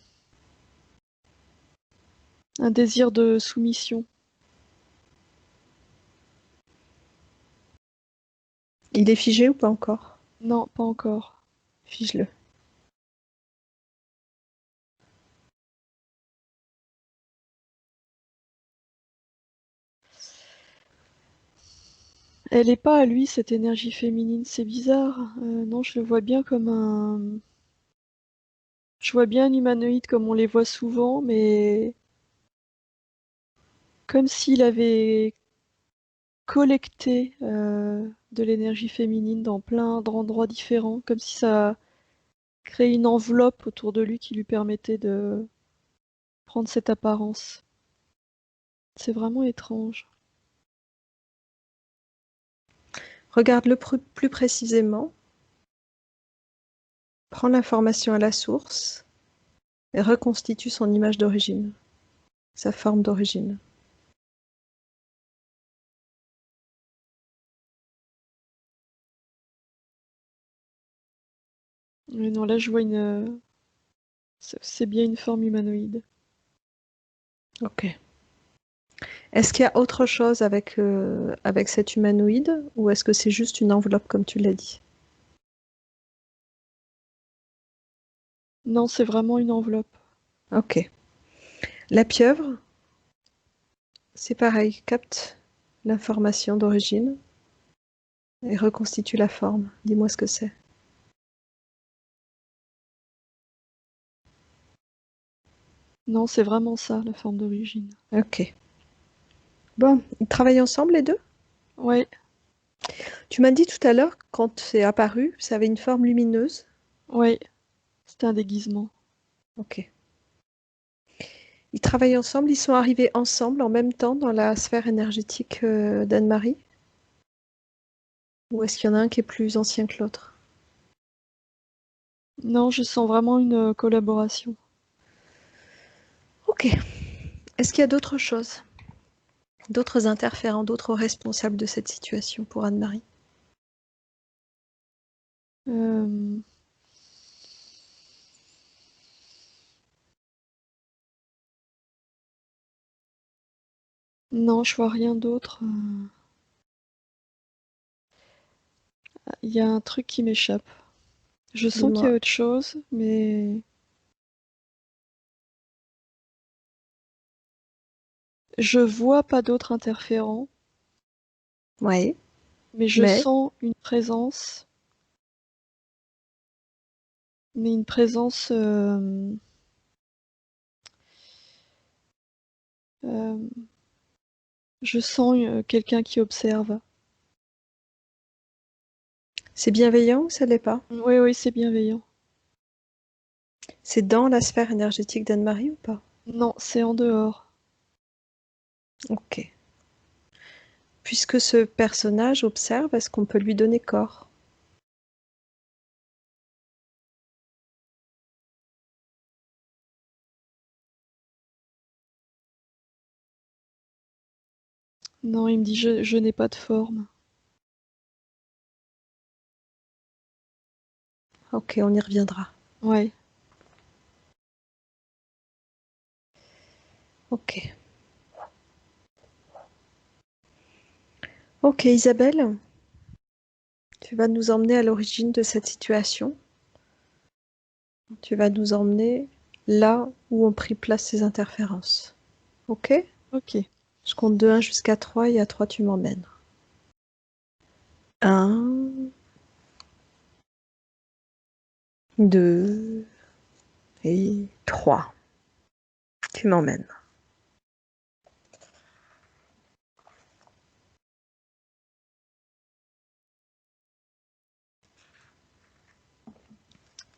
[SPEAKER 3] un désir de soumission.
[SPEAKER 1] Il est figé ou pas encore?
[SPEAKER 3] Non, pas encore.
[SPEAKER 1] Fige-le.
[SPEAKER 3] Elle est pas à lui, cette énergie féminine, c'est bizarre. Non, je le vois bien comme un... Je vois bien un humanoïde comme on les voit souvent, mais comme s'il avait collecté de l'énergie féminine dans plein d'endroits différents, comme si ça créait une enveloppe autour de lui qui lui permettait de prendre cette apparence. C'est vraiment étrange.
[SPEAKER 1] Regarde-le plus précisément. Prends l'information à la source et reconstitue son image d'origine, sa forme d'origine.
[SPEAKER 3] Mais non, là je vois c'est bien une forme humanoïde.
[SPEAKER 1] Ok. Est-ce qu'il y a autre chose avec cet humanoïde ou est-ce que c'est juste une enveloppe comme tu l'as dit?
[SPEAKER 3] Non, c'est vraiment une enveloppe.
[SPEAKER 1] Ok. La pieuvre, c'est pareil, capte l'information d'origine et reconstitue la forme. Dis-moi ce que c'est.
[SPEAKER 3] Non, c'est vraiment ça, la forme d'origine.
[SPEAKER 1] Ok. Bon, ils travaillent ensemble les deux?
[SPEAKER 3] Ouais,
[SPEAKER 1] Tu m'as dit tout à l'heure, quand c'est apparu, ça avait une forme lumineuse.
[SPEAKER 3] ouais, c'est un déguisement.
[SPEAKER 1] Ok. Ils travaillent ensemble, ils sont arrivés ensemble en même temps dans la sphère énergétique d'Anne-Marie? Ou est-ce qu'il y en a un qui est plus ancien que l'autre?
[SPEAKER 3] Non, je sens vraiment une collaboration.
[SPEAKER 1] Ok. Est-ce qu'il y a d'autres choses? D'autres interférents, d'autres responsables de cette situation pour Anne-Marie?
[SPEAKER 3] Euh, Non, je vois rien d'autre. Il y a un truc qui m'échappe. Je sens qu'il y
[SPEAKER 1] Dis-moi.
[SPEAKER 3] a autre chose, mais je vois pas d'autres interférents,
[SPEAKER 1] Ouais,
[SPEAKER 3] mais je
[SPEAKER 1] mais
[SPEAKER 3] sens une présence, mais une présence. Euh, je sens quelqu'un qui observe.
[SPEAKER 1] c'est bienveillant ou ça l'est pas?
[SPEAKER 3] Oui, oui, c'est bienveillant.
[SPEAKER 1] C'est dans la sphère énergétique d'Anne-Marie ou pas?
[SPEAKER 3] Non, c'est en dehors.
[SPEAKER 1] Ok. Puisque ce personnage observe, est-ce qu'on peut lui donner corps?
[SPEAKER 3] Non, il me dit je n'ai pas de forme.
[SPEAKER 1] Ok, on y reviendra.
[SPEAKER 3] Ouais.
[SPEAKER 1] Ok. Ok, Isabelle, tu vas nous emmener à l'origine de cette situation. Tu vas nous emmener là où ont pris place ces interférences. Ok?
[SPEAKER 3] Ok.
[SPEAKER 1] Je compte de 1 jusqu'à 3 et à 3 tu m'emmènes. 1, 2 et 3. Tu m'emmènes.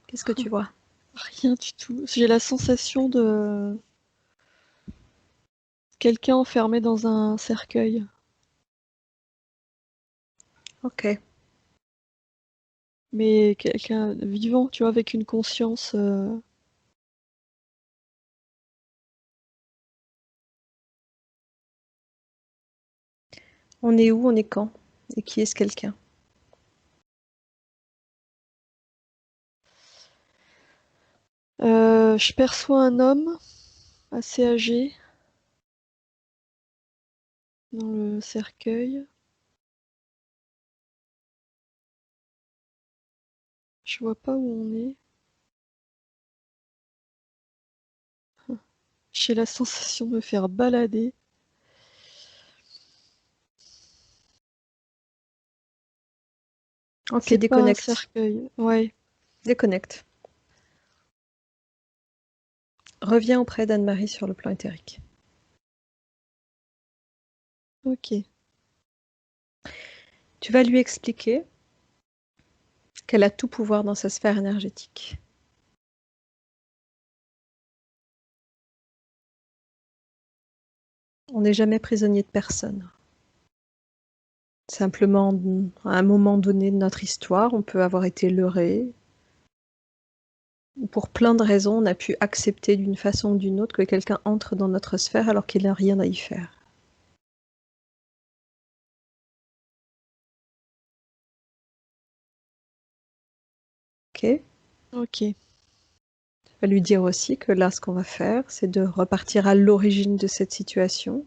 [SPEAKER 1] Qu'est-ce que tu vois?
[SPEAKER 3] Rien du tout. J'ai la sensation de quelqu'un enfermé dans un cercueil.
[SPEAKER 1] Ok.
[SPEAKER 3] Mais quelqu'un vivant, tu vois, avec une conscience.
[SPEAKER 1] On est où? On est quand? Et qui est ce quelqu'un?
[SPEAKER 3] Je perçois un homme assez âgé dans le cercueil. Je vois pas où on est. J'ai la sensation de me faire balader.
[SPEAKER 1] Ok,
[SPEAKER 3] C'est pas un
[SPEAKER 1] déconnecte.
[SPEAKER 3] cercueil. Ouais,
[SPEAKER 1] Déconnecte. Reviens auprès d'Anne-Marie sur le plan éthérique.
[SPEAKER 3] ok.
[SPEAKER 1] Tu vas lui expliquer qu'elle a tout pouvoir dans sa sphère énergétique. On n'est jamais prisonnier de personne. Simplement, à un moment donné de notre histoire, on peut avoir été leurré. Pour plein de raisons, on a pu accepter d'une façon ou d'une autre que quelqu'un entre dans notre sphère alors qu'il n'a rien à y faire. Ok?
[SPEAKER 3] Ok.
[SPEAKER 1] On va lui dire aussi que là, ce qu'on va faire, c'est de repartir à l'origine de cette situation,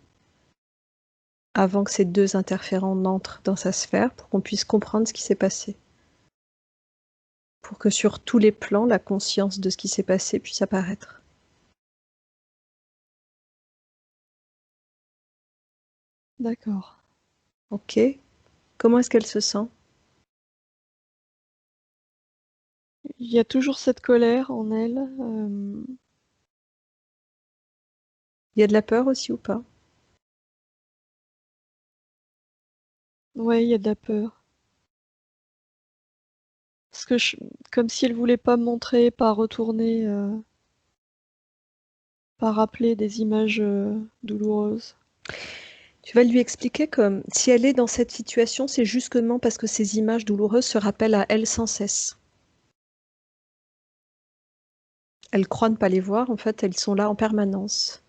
[SPEAKER 1] avant que ces deux interférents n'entrent dans sa sphère, pour qu'on puisse comprendre ce qui s'est passé. pour que sur tous les plans, la conscience de ce qui s'est passé puisse apparaître.
[SPEAKER 3] D'accord.
[SPEAKER 1] Ok. Comment est-ce qu'elle se sent?
[SPEAKER 3] Il y a toujours cette colère en elle.
[SPEAKER 1] Il y a de la peur aussi ou pas?
[SPEAKER 3] Ouais, il y a de la peur. Parce que comme si elle voulait pas me montrer, pas retourner, pas rappeler des images douloureuses.
[SPEAKER 1] Tu vas lui expliquer que si elle est dans cette situation, c'est justement parce que ces images douloureuses se rappellent à elle sans cesse. Elle croit ne pas les voir, en fait, elles sont là en permanence.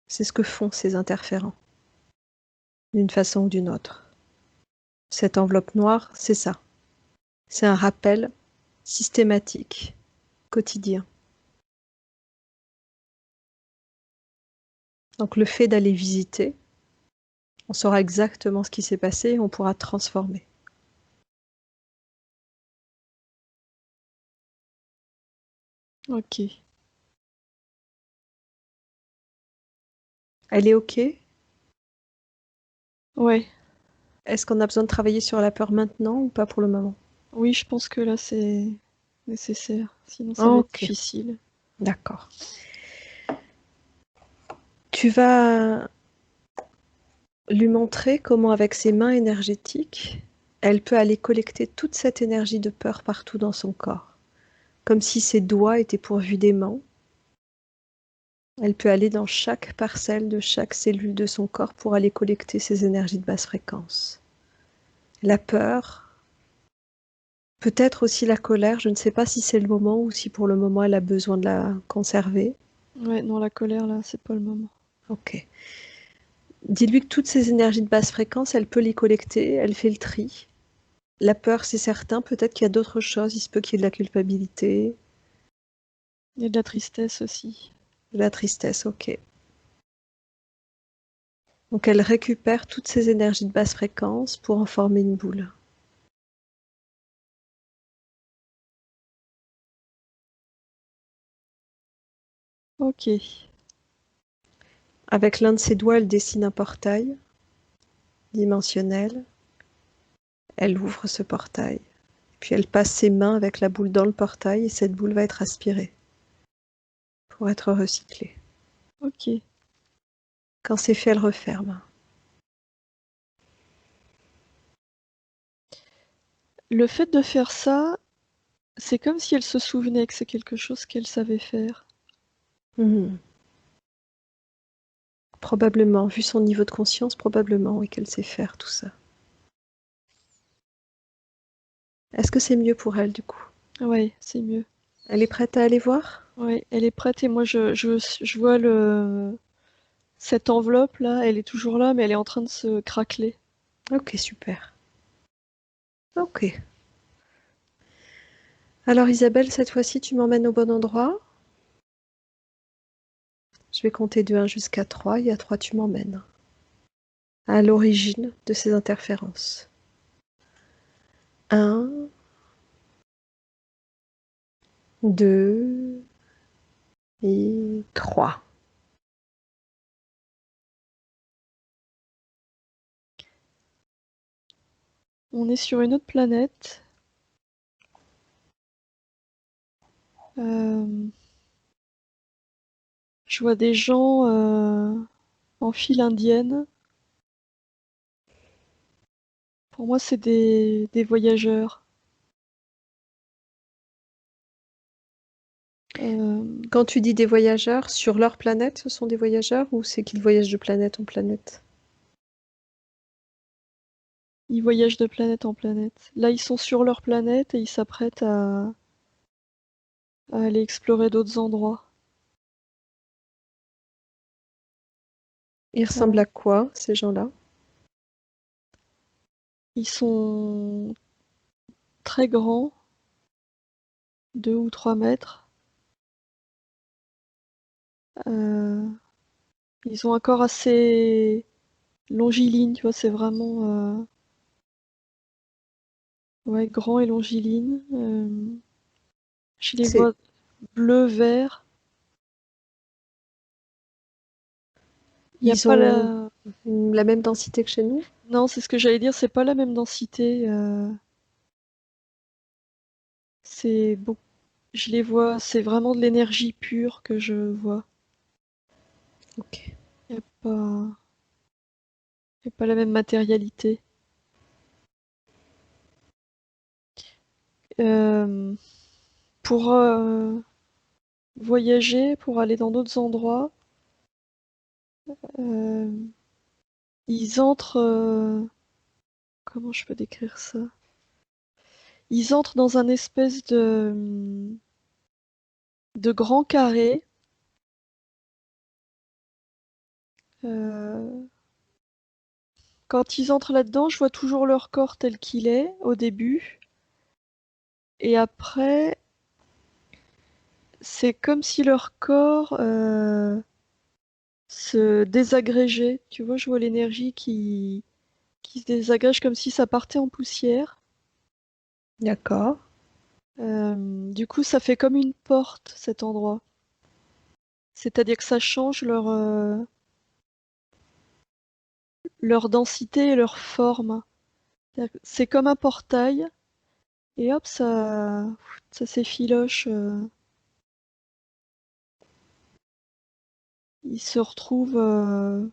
[SPEAKER 1] C'est ce que font ces interférents, d'une façon ou d'une autre. Cette enveloppe noire, c'est ça. C'est un rappel systématique, quotidien. Donc le fait d'aller visiter, on saura exactement ce qui s'est passé et on pourra transformer.
[SPEAKER 3] Ok.
[SPEAKER 1] Elle est OK?
[SPEAKER 3] Ouais.
[SPEAKER 1] Est-ce qu'on a besoin de travailler sur la peur maintenant ou pas pour le moment?
[SPEAKER 3] Oui, je pense que là, c'est nécessaire. Sinon, ça va être
[SPEAKER 1] Ok,
[SPEAKER 3] difficile.
[SPEAKER 1] d'accord. Tu vas lui montrer comment, avec ses mains énergétiques, elle peut aller collecter toute cette énergie de peur partout dans son corps, comme si ses doigts étaient pourvus d'aimants. Elle peut aller dans chaque parcelle de chaque cellule de son corps pour aller collecter ces énergies de basse fréquence. La peur, peut-être aussi la colère, je ne sais pas si c'est le moment ou si pour le moment elle a besoin de la conserver.
[SPEAKER 3] Ouais, non, la colère, là, c'est pas le moment.
[SPEAKER 1] Ok. Dis-lui que toutes ces énergies de basse fréquence, elle peut les collecter, elle fait le tri. La peur, c'est certain, peut-être qu'il y a d'autres choses, il se peut qu'il y ait de la culpabilité,
[SPEAKER 3] Il y a de la tristesse aussi.
[SPEAKER 1] de la tristesse, ok. Donc elle récupère toutes ces énergies de basse fréquence pour en former une boule.
[SPEAKER 3] Ok.
[SPEAKER 1] Avec l'un de ses doigts, elle dessine un portail dimensionnel. Elle ouvre ce portail. Puis elle passe ses mains avec la boule dans le portail et cette boule va être aspirée pour être recyclée.
[SPEAKER 3] Ok.
[SPEAKER 1] Quand c'est fait, elle referme.
[SPEAKER 3] Le fait de faire ça, c'est comme si elle se souvenait que c'est quelque chose qu'elle savait faire.
[SPEAKER 1] Mmh. Probablement, vu son niveau de conscience, probablement, oui, qu'elle sait faire tout ça. Est-ce que c'est mieux pour elle, du coup?
[SPEAKER 3] Ouais, c'est mieux.
[SPEAKER 1] Elle est prête à aller voir?
[SPEAKER 3] Ouais, elle est prête et moi, je vois cette enveloppe là, elle est toujours là, mais elle est en train de se craqueler.
[SPEAKER 1] Ok, super. Ok. Alors Isabelle, cette fois-ci, tu m'emmènes au bon endroit. Je vais compter de 1 jusqu'à 3 et à 3, tu m'emmènes à l'origine de ces interférences. 1, 2 et 3.
[SPEAKER 3] On est sur une autre planète. Je vois des gens en file indienne. Pour moi, c'est des voyageurs.
[SPEAKER 1] Quand tu dis des voyageurs, sur leur planète, ce sont des voyageurs ou c'est qu'ils voyagent de planète en planète?
[SPEAKER 3] Ils voyagent de planète en planète. Là, ils sont sur leur planète et ils s'apprêtent à aller explorer d'autres endroits.
[SPEAKER 1] Ils ressemblent à quoi, ces gens-là?
[SPEAKER 3] Ils sont très grands, 2 ou 3 mètres. Ils ont un corps assez longiligne, tu vois, c'est vraiment Ouais, grand et longiligne. Je les
[SPEAKER 1] C'est
[SPEAKER 3] vois bleu, vert. Il y a
[SPEAKER 4] Ils
[SPEAKER 3] pas
[SPEAKER 4] ont
[SPEAKER 3] la...
[SPEAKER 4] la même densité que chez nous?
[SPEAKER 3] Non, c'est ce que j'allais dire, c'est pas la même densité. C'est beau. Je les vois, c'est vraiment de l'énergie pure que je vois.
[SPEAKER 4] Ok.
[SPEAKER 3] Il n'y a pas... y a pas la même matérialité. Euh, pour voyager, pour aller dans d'autres endroits, euh, ils entrent... comment je peux décrire ça? Ils entrent dans un espèce de grand carré. Euh, Quand ils entrent là-dedans, je vois toujours leur corps tel qu'il est au début. Et après, c'est comme si leur corps se désagrégeait. Tu vois, je vois l'énergie qui se désagrège comme si ça partait en poussière.
[SPEAKER 4] D'accord.
[SPEAKER 3] Du coup, ça fait comme une porte, cet endroit. C'est-à-dire que ça change leur densité et leur forme. C'est comme un portail, et hop, ça s'effiloche. Ils se retrouvent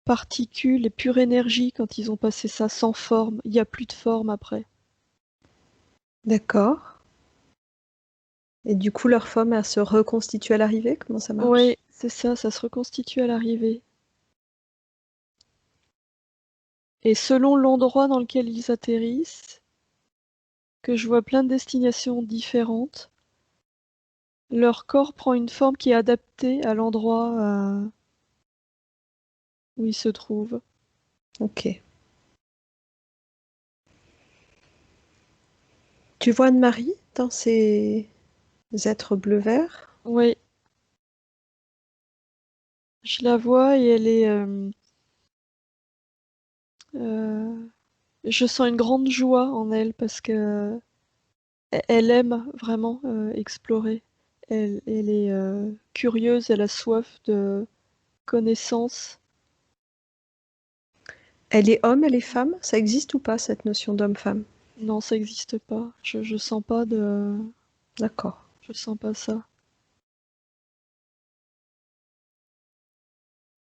[SPEAKER 3] particules et pure énergie quand ils ont passé ça sans forme. Il n'y a plus de forme après.
[SPEAKER 4] D'accord. Et du coup, leur forme, elle se reconstitue à l'arrivée? Comment ça marche?
[SPEAKER 3] Oui, c'est ça, ça se reconstitue à l'arrivée. Et selon l'endroit dans lequel ils atterrissent, que je vois plein de destinations différentes, leur corps prend une forme qui est adaptée à l'endroit où ils se trouvent.
[SPEAKER 4] Ok. Tu vois Anne-Marie dans ces êtres bleu-vert?
[SPEAKER 3] Oui, je la vois et elle est... euh, je sens une grande joie en elle parce que elle aime vraiment explorer. Elle est curieuse, elle a soif de connaissances.
[SPEAKER 4] Elle est homme, elle est femme? Ça existe ou pas, cette notion d'homme-femme?
[SPEAKER 3] Non, ça n'existe pas. Je sens pas de...
[SPEAKER 4] D'accord.
[SPEAKER 3] Je sens pas ça.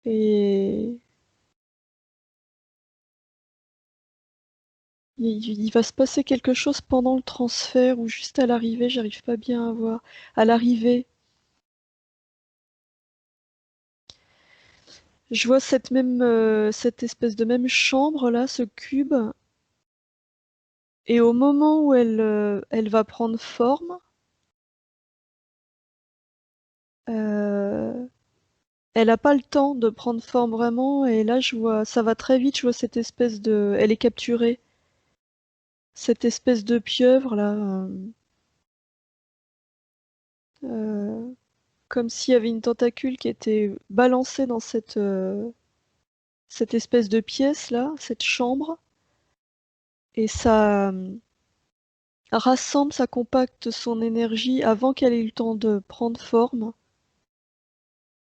[SPEAKER 3] Et il va se passer quelque chose pendant le transfert ou juste à l'arrivée, j'arrive pas bien à voir. À l'arrivée, je vois cette espèce de même chambre là, ce cube, et au moment où elle va prendre forme, euh, elle n'a pas le temps de prendre forme vraiment, et là je vois, ça va très vite, je vois cette espèce de, elle est capturée, cette espèce de pieuvre là, euh, comme s'il y avait une tentacule qui était balancée dans cette espèce de pièce là, cette chambre, et ça rassemble, ça compacte son énergie avant qu'elle ait eu le temps de prendre forme,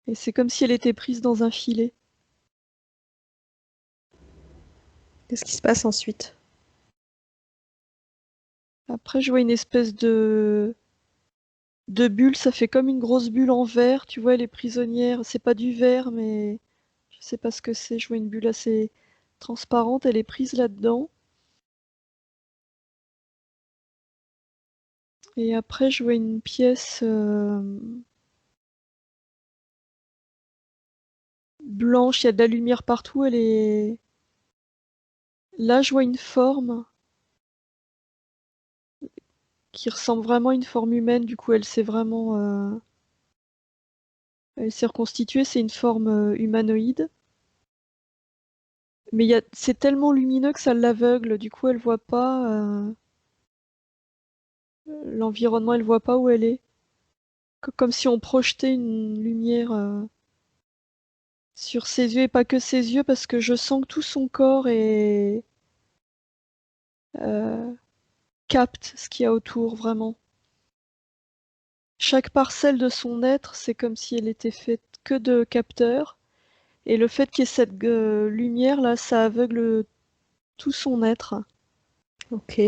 [SPEAKER 3] et c'est comme si elle était prise dans un filet.
[SPEAKER 4] Qu'est-ce qui se passe ensuite?
[SPEAKER 3] Après, je vois une espèce de bulle, ça fait comme une grosse bulle en verre, tu vois, elle est prisonnière, c'est pas du verre, mais je sais pas ce que c'est, je vois une bulle assez transparente, elle est prise là-dedans. Et après, je vois une pièce blanche, il y a de la lumière partout, elle est... Là, je vois une forme qui ressemble vraiment à une forme humaine, du coup, elle s'est vraiment... elle s'est reconstituée, c'est une forme humanoïde. Mais c'est tellement lumineux que ça l'aveugle, du coup, elle voit pas... l'environnement, elle voit pas où elle est. Comme si on projetait une lumière sur ses yeux, et pas que ses yeux, parce que je sens que tout son corps capte ce qu'il y a autour vraiment. Chaque parcelle de son être, c'est comme si elle était faite que de capteurs. Et le fait qu'il y ait cette lumière là, ça aveugle tout son être.
[SPEAKER 4] Ok.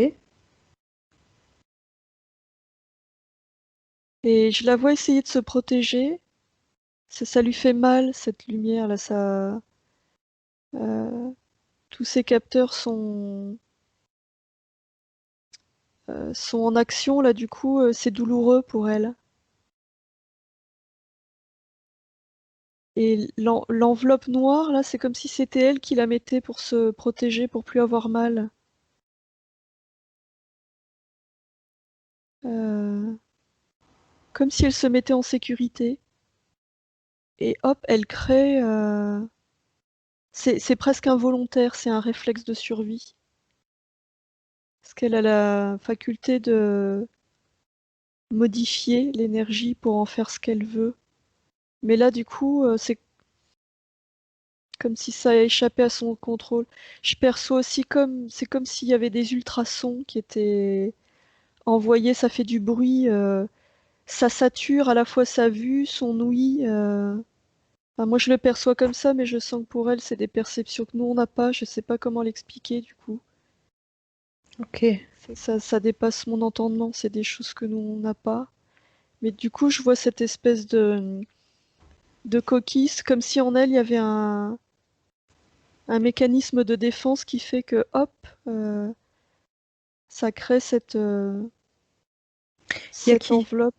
[SPEAKER 3] Et je la vois essayer de se protéger. Ça lui fait mal, cette lumière là. Euh, tous ces capteurs sont en action là. Du coup, c'est douloureux pour elle. Et l'enveloppe noire là, c'est comme si c'était elle qui la mettait pour se protéger, pour plus avoir mal. Euh, Comme si elle se mettait en sécurité. Et hop, elle crée. C'est presque involontaire, c'est un réflexe de survie. Parce qu'elle a la faculté de modifier l'énergie pour en faire ce qu'elle veut. Mais là, du coup, c'est comme si ça a échappé à son contrôle. Je perçois aussi c'est comme s'il y avait des ultrasons qui étaient envoyés, ça fait du bruit, ça sature à la fois sa vue, son ouïe. Enfin, moi, je le perçois comme ça, mais je sens que pour elle, c'est des perceptions que nous, on n'a pas. Je sais pas comment l'expliquer, du coup.
[SPEAKER 4] Ok.
[SPEAKER 3] Ça dépasse mon entendement, c'est des choses que nous, on n'a pas. Mais du coup, je vois cette espèce de coquille, c'est comme si en elle, il y avait un mécanisme de défense qui fait que, hop, ça crée
[SPEAKER 4] Il y a
[SPEAKER 3] cette
[SPEAKER 4] qui?
[SPEAKER 3] enveloppe.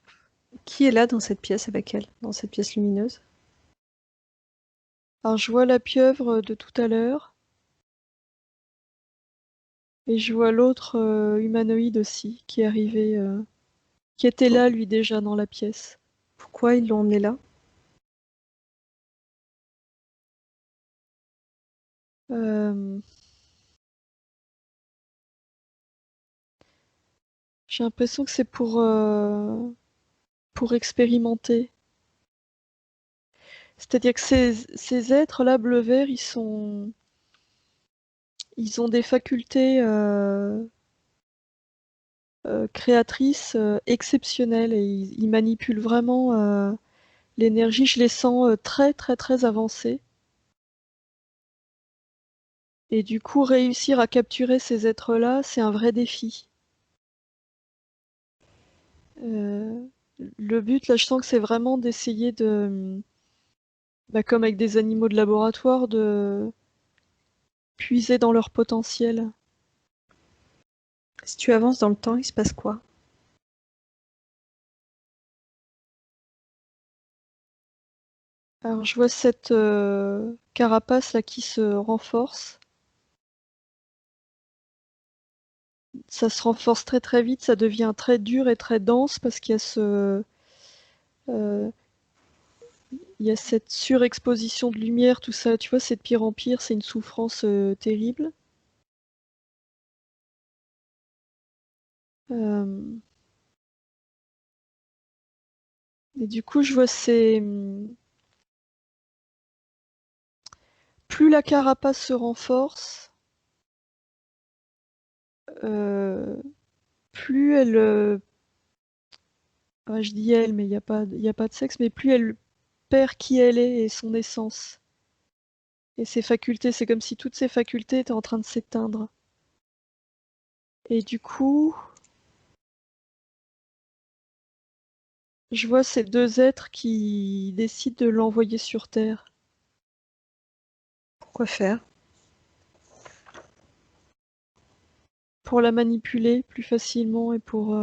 [SPEAKER 4] Qui est là dans cette pièce avec elle, dans cette pièce lumineuse?
[SPEAKER 3] Alors, je vois la pieuvre de tout à l'heure, et je vois l'autre humanoïde aussi, qui est arrivé, qui était
[SPEAKER 4] Pour-
[SPEAKER 3] là, lui, déjà, dans la pièce.
[SPEAKER 4] Pourquoi ils l'ont emmené là?
[SPEAKER 3] Euh, j'ai l'impression que c'est pour expérimenter. C'est-à-dire que ces êtres-là, bleu-vert, ils ont des facultés créatrices exceptionnelles et ils manipulent vraiment l'énergie. Je les sens très, très, très avancés. Et du coup, réussir à capturer ces êtres-là, c'est un vrai défi. Euh, le but, là, je sens que c'est vraiment d'essayer bah, comme avec des animaux de laboratoire, de puiser dans leur potentiel.
[SPEAKER 4] Si tu avances dans le temps, il se passe quoi?
[SPEAKER 3] Alors, je vois cette carapace là qui se renforce. Ça se renforce très très vite, ça devient très dur et très dense parce qu'il y a euh, il y a cette surexposition de lumière, tout ça. Tu vois, c'est de pire en pire, c'est une souffrance terrible. Euh, et du coup, je vois plus la carapace se renforce, euh, plus elle, je dis elle, mais il y a pas de sexe, mais plus elle perd qui elle est et son essence. Et ses facultés, c'est comme si toutes ses facultés étaient en train de s'éteindre. Et du coup, je vois ces deux êtres qui décident de l'envoyer sur Terre
[SPEAKER 4] Pourquoi faire?
[SPEAKER 3] pour la manipuler plus facilement et pour...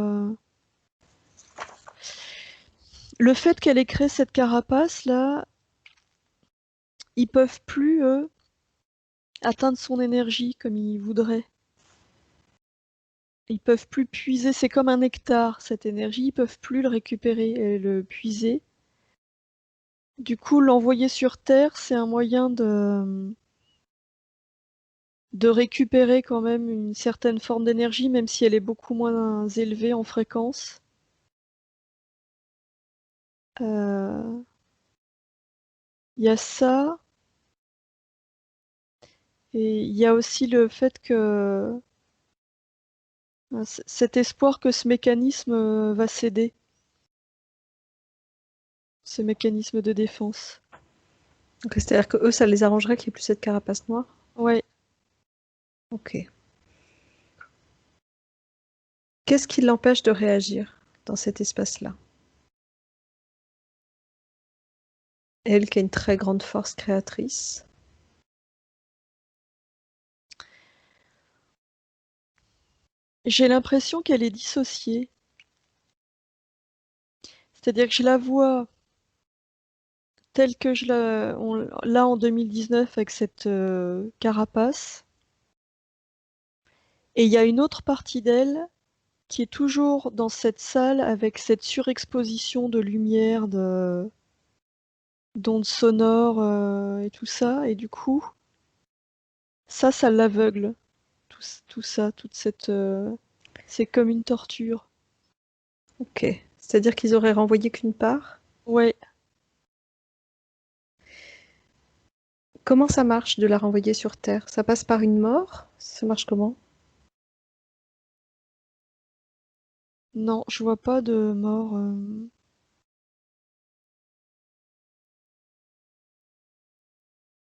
[SPEAKER 3] Le fait qu'elle ait créé cette carapace là, ils peuvent plus, eux, atteindre son énergie comme ils voudraient. Ils peuvent plus puiser, c'est comme un nectar, cette énergie, ils peuvent plus le récupérer et le puiser. Du coup, l'envoyer sur Terre, c'est un moyen de récupérer quand même une certaine forme d'énergie, même si elle est beaucoup moins élevée en fréquence. Il y a ça, et il y a aussi le fait que Cet espoir que ce mécanisme va céder, ce mécanisme de défense.
[SPEAKER 1] Donc, c'est-à-dire que eux, ça les arrangerait qu'il n'y ait plus cette carapace noire?
[SPEAKER 3] Ouais.
[SPEAKER 1] Ok. Qu'est-ce qui l'empêche de réagir dans cet espace-là? Elle qui a une très grande force créatrice.
[SPEAKER 3] J'ai l'impression qu'elle est dissociée. C'est-à-dire que je la vois telle que là en 2019 avec cette carapace. Et il y a une autre partie d'elle qui est toujours dans cette salle avec cette surexposition de lumière, d'ondes sonores et tout ça. Et du coup, ça l'aveugle. Tout ça, toute cette... c'est comme une torture.
[SPEAKER 1] Ok. C'est-à-dire qu'ils auraient renvoyé qu'une part?
[SPEAKER 3] Ouais.
[SPEAKER 1] Comment ça marche de la renvoyer sur Terre? Ça passe par une mort? Ça marche comment?
[SPEAKER 3] Non, je vois pas de mort.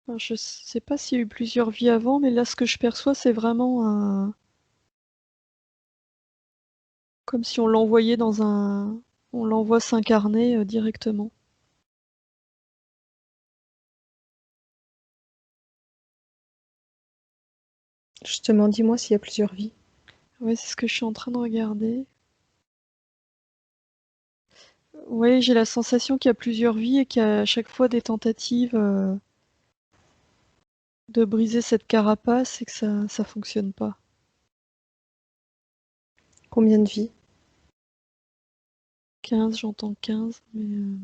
[SPEAKER 3] Enfin, je sais pas s'il y a eu plusieurs vies avant, mais là, ce que je perçois, c'est vraiment comme si on l'envoyait dans un... On l'envoie s'incarner directement.
[SPEAKER 1] Justement, dis-moi s'il y a plusieurs vies.
[SPEAKER 3] Ouais, c'est ce que je suis en train de regarder. Oui, j'ai la sensation qu'il y a plusieurs vies et qu'il y a à chaque fois des tentatives de briser cette carapace et que ça fonctionne pas.
[SPEAKER 1] Combien de vies?
[SPEAKER 3] 15, j'entends 15, mais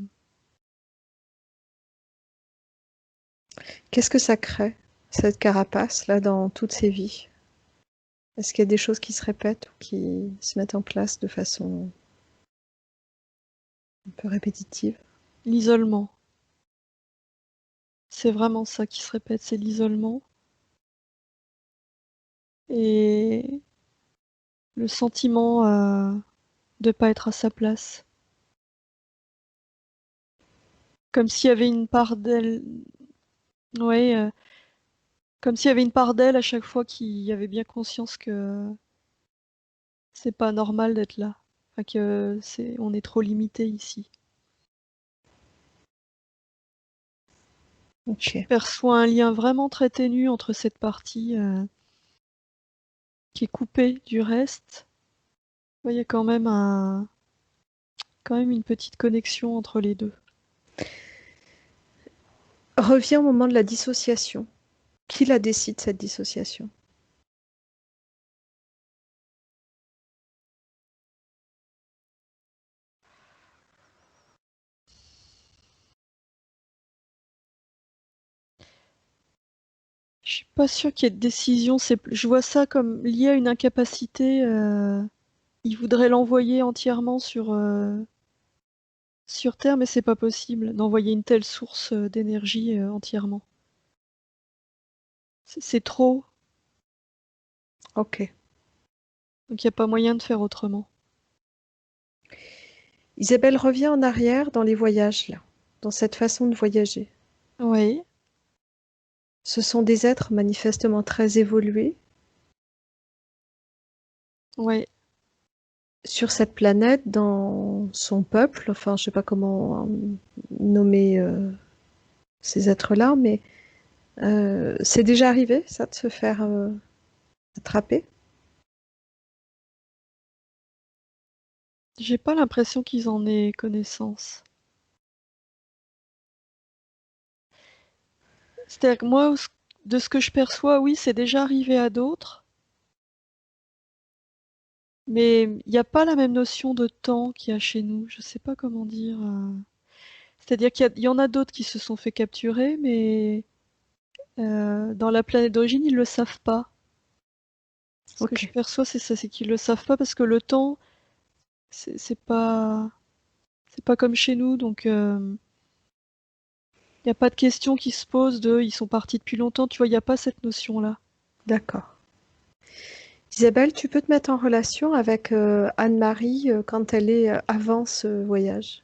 [SPEAKER 1] Qu'est-ce que ça crée, cette carapace-là, dans toutes ces vies? Est-ce qu'il y a des choses qui se répètent ou qui se mettent en place de façon un peu répétitive?
[SPEAKER 3] l'isolement. C'est vraiment ça qui se répète, c'est l'isolement. Et le sentiment de pas être à sa place. Comme s'il y avait une part d'elle. Ouais, comme s'il y avait une part d'elle à chaque fois qui avait bien conscience que c'est pas normal d'être là. Enfin, on est trop limité ici. Je
[SPEAKER 1] Ok.
[SPEAKER 3] perçois un lien vraiment très ténu entre cette partie qui est coupée du reste. Ouais, il y a quand même une petite connexion entre les deux.
[SPEAKER 1] Reviens au moment de la dissociation. Qui la décide, cette dissociation?
[SPEAKER 3] Je suis pas sûre qu'il y ait de décision. Je vois ça comme lié à une incapacité. Il voudrait l'envoyer entièrement sur Terre, mais c'est pas possible d'envoyer une telle source d'énergie entièrement. C'est trop,
[SPEAKER 1] Ok.
[SPEAKER 3] donc il n'y a pas moyen de faire autrement.
[SPEAKER 1] Isabelle revient en arrière dans les voyages, là, dans cette façon de voyager.
[SPEAKER 3] Oui,
[SPEAKER 1] Ce sont des êtres manifestement très évolués
[SPEAKER 3] oui.
[SPEAKER 1] sur cette planète, dans son peuple. Enfin, je sais pas comment nommer ces êtres-là, mais c'est déjà arrivé, ça, de se faire attraper?
[SPEAKER 3] J'ai pas l'impression qu'ils en aient connaissance. C'est-à-dire que moi, de ce que je perçois, oui, c'est déjà arrivé à d'autres, mais il n'y a pas la même notion de temps qu'il y a chez nous. Je sais pas comment dire. C'est-à-dire il y en a d'autres qui se sont fait capturer, mais dans la planète d'origine, ils le savent pas. Ce que je
[SPEAKER 1] Ok.
[SPEAKER 3] perçois, c'est ça, c'est qu'ils le savent pas parce que le temps, c'est c'est pas comme chez nous, donc il n'y a pas de question qui se pose de ils sont partis depuis longtemps, tu vois, il n'y a pas cette notion-là.
[SPEAKER 1] D'accord.
[SPEAKER 4] Isabelle, tu peux te mettre en relation avec Anne-Marie quand elle est avant ce voyage,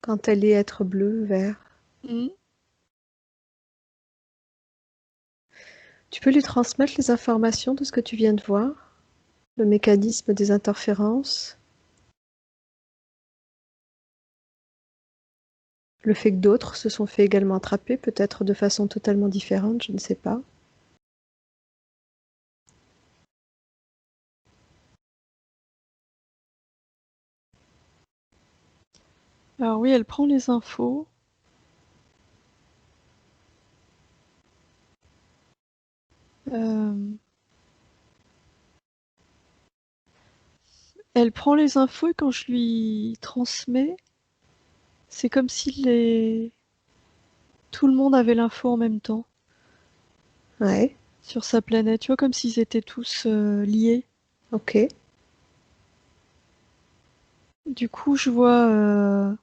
[SPEAKER 4] quand elle est être bleu, vert.
[SPEAKER 3] Hmm.
[SPEAKER 4] Tu peux lui transmettre les informations de ce que tu viens de voir, le mécanisme des interférences, le fait que d'autres se sont fait également attraper, peut-être de façon totalement différente, je ne sais pas.
[SPEAKER 3] Alors oui, elle prend les infos. Elle prend les infos et quand je lui transmets, c'est comme si tout le monde avait l'info en même temps
[SPEAKER 4] Ouais,
[SPEAKER 3] sur sa planète. Tu vois, comme s'ils étaient tous liés.
[SPEAKER 4] ok,
[SPEAKER 3] Du coup, je vois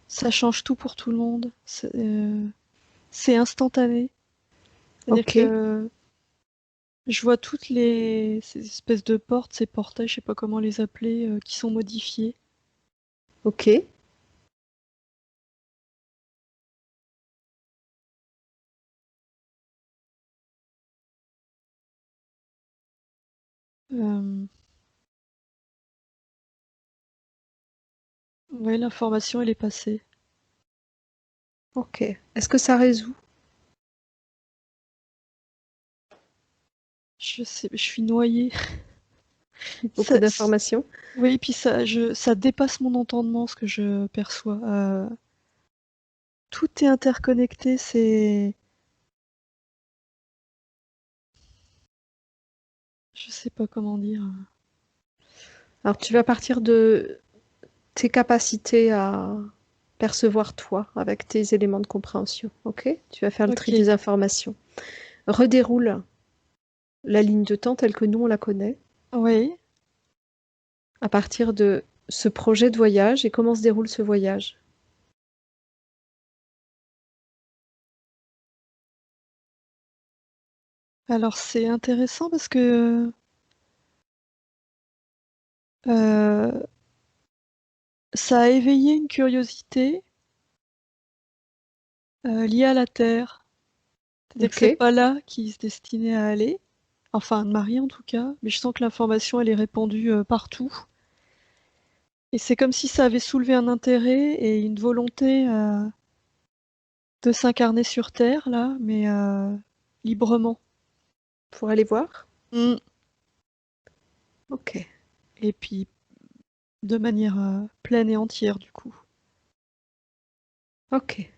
[SPEAKER 3] ça change tout pour tout le monde. C'est instantané. C'est-à-dire
[SPEAKER 4] ok,
[SPEAKER 3] que je vois toutes ces espèces de portes, ces portails, je sais pas comment les appeler, qui sont modifiés.
[SPEAKER 4] ok,
[SPEAKER 3] Euh, ouais, l'information, elle est passée.
[SPEAKER 4] ok. Est-ce que ça résout?
[SPEAKER 3] Je sais, je suis noyée.
[SPEAKER 4] Beaucoup
[SPEAKER 3] Ça,
[SPEAKER 4] d'informations?
[SPEAKER 3] oui, puis ça dépasse mon entendement, ce que je perçois. Tout est interconnecté, je sais pas comment dire.
[SPEAKER 4] Alors tu vas partir de tes capacités à percevoir toi avec tes éléments de compréhension, ok? Tu vas faire le tri
[SPEAKER 3] Ok,
[SPEAKER 4] des informations. Redéroule la ligne de temps telle que nous on la connaît
[SPEAKER 3] oui.
[SPEAKER 4] à partir de ce projet de voyage et comment se déroule ce voyage.
[SPEAKER 3] Alors c'est intéressant parce que euh, ça a éveillé une curiosité liée à la Terre. C'est-à-dire que
[SPEAKER 4] Ok,
[SPEAKER 3] c'est pas là qu'il se destinait à aller. Enfin, Anne-Marie en tout cas. Mais je sens que l'information, elle est répandue partout. Et c'est comme si ça avait soulevé un intérêt et une volonté de s'incarner sur Terre, là, mais librement.
[SPEAKER 4] pour aller voir?
[SPEAKER 3] Mm.
[SPEAKER 4] Ok,
[SPEAKER 3] Et puis de manière pleine et entière, du coup.
[SPEAKER 4] ok,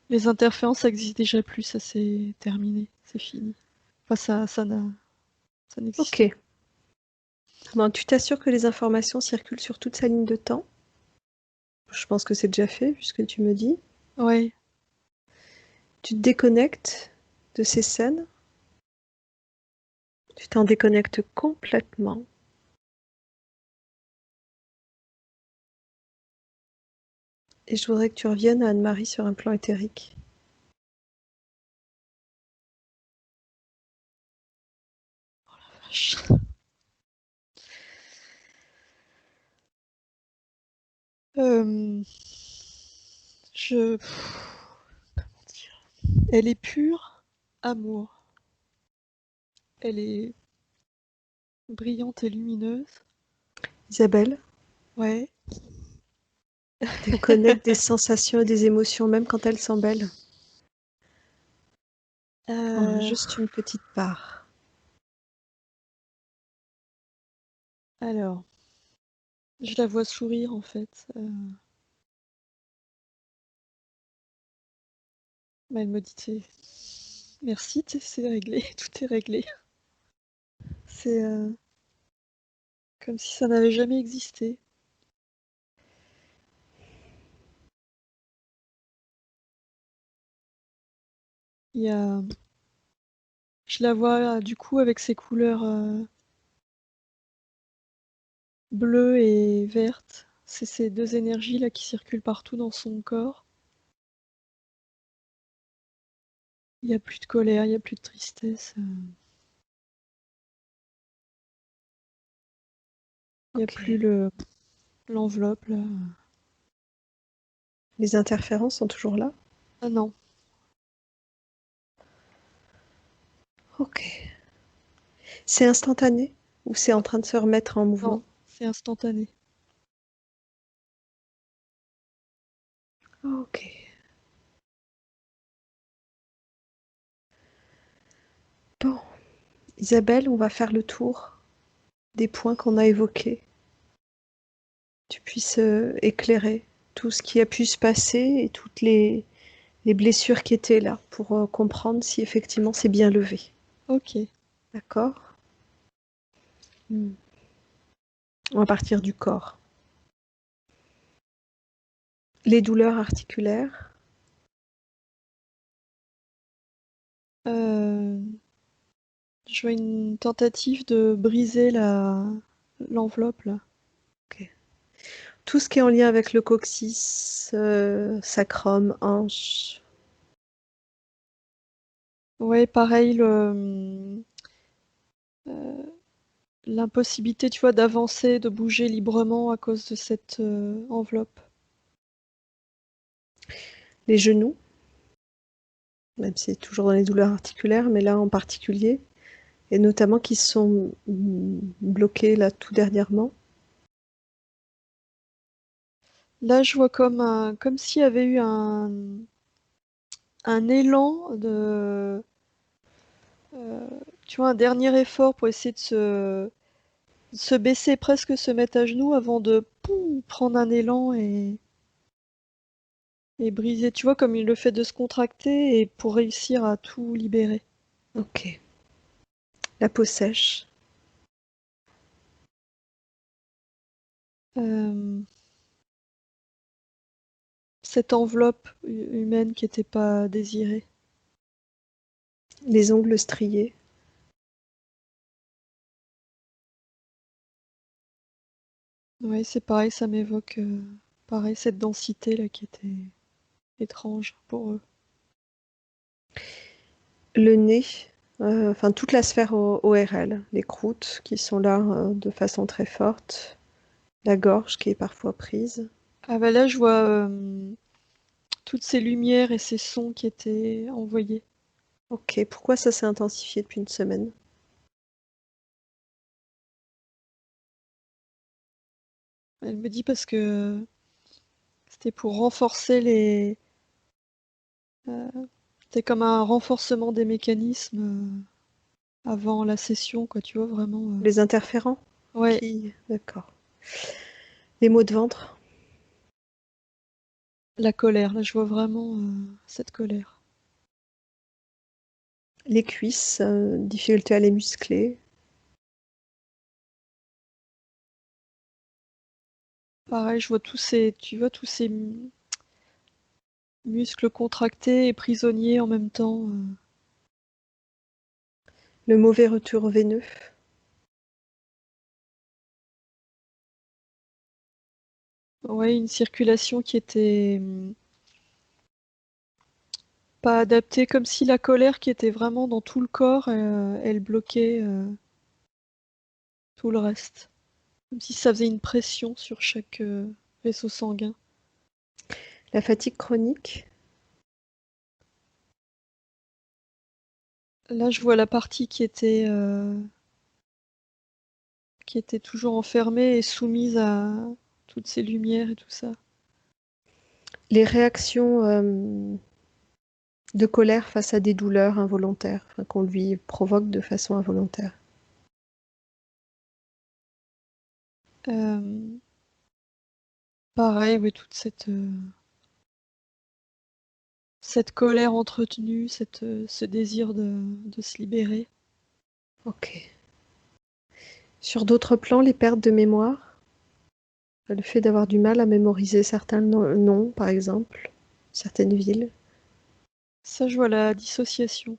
[SPEAKER 3] Les interférences, ça existe déjà plus, ça c'est terminé, c'est fini. Enfin, ça n'existe
[SPEAKER 4] ok. Bon, tu t'assures que les informations circulent sur toute sa ligne de temps. Je pense que c'est déjà fait, puisque tu me dis.
[SPEAKER 3] pas. Ouais.
[SPEAKER 4] Tu te déconnectes de ces scènes. Tu t'en déconnectes complètement. Et je voudrais que tu reviennes à Anne-Marie sur un plan éthérique.
[SPEAKER 3] Vache. Euh, je. Comment dire. Elle est pure amour. Elle est brillante et lumineuse.
[SPEAKER 4] Isabelle,
[SPEAKER 3] Ouais.
[SPEAKER 4] déconnecte des sensations et des émotions, même quand elles sont belles. Prends
[SPEAKER 3] Euh,
[SPEAKER 4] juste une petite part.
[SPEAKER 3] alors, je la vois sourire en fait. Mais elle me dit merci, c'est réglé, tout est réglé. C'est comme si ça n'avait jamais existé. Il y a, je la vois du coup avec ses couleurs bleues et vertes. C'est ces deux énergies là qui circulent partout dans son corps. Il n'y a plus de colère, il n'y a plus de tristesse. Il n'y a
[SPEAKER 1] Ok.
[SPEAKER 3] plus l'enveloppe là.
[SPEAKER 1] Les interférences sont toujours là?
[SPEAKER 3] Ah non,
[SPEAKER 1] Ok. C'est instantané ou c'est en train de se remettre en mouvement?
[SPEAKER 3] non, c'est instantané.
[SPEAKER 1] Ok. Bon, Isabelle, on va faire le tour des points qu'on a évoqués. Tu puisses éclairer tout ce qui a pu se passer et toutes les blessures qui étaient là pour comprendre si effectivement c'est bien levé.
[SPEAKER 3] Ok.
[SPEAKER 1] D'accord? On va partir du corps. Les douleurs articulaires.
[SPEAKER 3] Je vois une tentative de briser l'enveloppe là.
[SPEAKER 1] Ok. Tout ce qui est en lien avec le coccyx, sacrum, hanche.
[SPEAKER 3] Ouais, pareil, l'impossibilité, tu vois, d'avancer, de bouger librement à cause de cette enveloppe.
[SPEAKER 1] Les genoux, même si c'est toujours dans les douleurs articulaires, mais là en particulier, et notamment qui sont bloqués là tout dernièrement.
[SPEAKER 3] Là, je vois comme s'il y avait eu un élan tu vois, un dernier effort pour essayer de se baisser, presque se mettre à genoux avant de prendre un élan et briser. Tu vois, comme le fait de se contracter et pour réussir à tout libérer.
[SPEAKER 1] Ok. La peau sèche.
[SPEAKER 3] Euh, Cette enveloppe humaine qui n'était pas désirée.
[SPEAKER 1] Les ongles striés.
[SPEAKER 3] Ouais, c'est pareil, ça m'évoque pareil cette densité là qui était étrange pour eux.
[SPEAKER 1] Le nez. Enfin, toute la sphère ORL. Les croûtes qui sont là de façon très forte. La gorge qui est parfois prise.
[SPEAKER 3] Ah bah là, je vois toutes ces lumières et ces sons qui étaient envoyés.
[SPEAKER 1] Ok. Pourquoi ça s'est intensifié depuis une semaine?
[SPEAKER 3] Elle me dit parce que c'était pour renforcer c'était comme un renforcement des mécanismes avant la session, quoi, tu vois, vraiment.
[SPEAKER 1] Les interférents
[SPEAKER 3] Ouais,
[SPEAKER 1] qui... D'accord. Les maux de ventre.
[SPEAKER 3] la colère, là, je vois vraiment cette colère.
[SPEAKER 1] Les cuisses. Difficulté à les muscler.
[SPEAKER 3] Pareil, je vois tu vois, tous ces muscles contractés et prisonniers en même temps.
[SPEAKER 1] Le mauvais retour veineux.
[SPEAKER 3] Ouais, une circulation qui était pas adaptée, comme si la colère qui était vraiment dans tout le corps, elle bloquait tout le reste. Comme si ça faisait une pression sur chaque vaisseau sanguin.
[SPEAKER 1] La fatigue chronique.
[SPEAKER 3] Là, je vois la partie qui était toujours enfermée et soumise à toutes ces lumières et tout ça.
[SPEAKER 1] Les réactions de colère face à des douleurs involontaires, enfin, qu'on lui provoque de façon involontaire.
[SPEAKER 3] Euh, Pareil, oui, toute cette colère entretenue, ce désir de se libérer.
[SPEAKER 1] Ok. Sur d'autres plans, les pertes de mémoire, le fait d'avoir du mal à mémoriser certains noms, par exemple, certaines villes.
[SPEAKER 3] Ça, je vois la dissociation.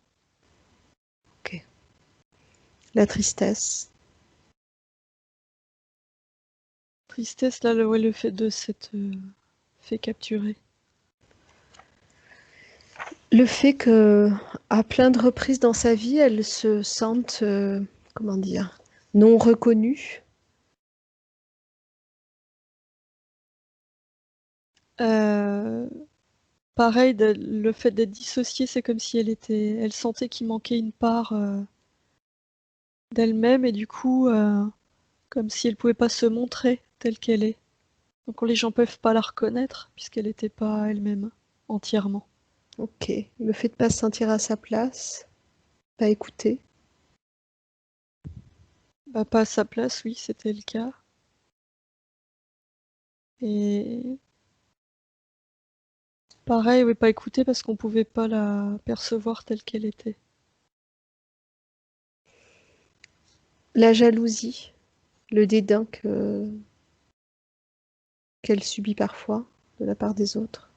[SPEAKER 1] Ok. La tristesse.
[SPEAKER 3] Tristesse, là, ouais, le fait de s'être fait capturer.
[SPEAKER 4] Le fait que, à plein de reprises dans sa vie, elle se sente, comment dire, non reconnue.
[SPEAKER 3] Euh, Pareil, le fait d'être dissociée, c'est comme si elle sentait qu'il manquait une part d'elle-même et du coup, comme si elle pouvait pas se montrer telle qu'elle est. Donc les gens peuvent pas la reconnaître puisqu'elle n'était pas elle-même entièrement.
[SPEAKER 4] Ok. Le fait de ne pas se sentir à sa place, pas écouter.
[SPEAKER 3] Bah, pas à sa place, oui, c'était le cas. Et pareil, oui, pas écouter parce qu'on pouvait pas la percevoir telle qu'elle était.
[SPEAKER 4] La jalousie, le dédain qu'elle subit parfois de la part des autres.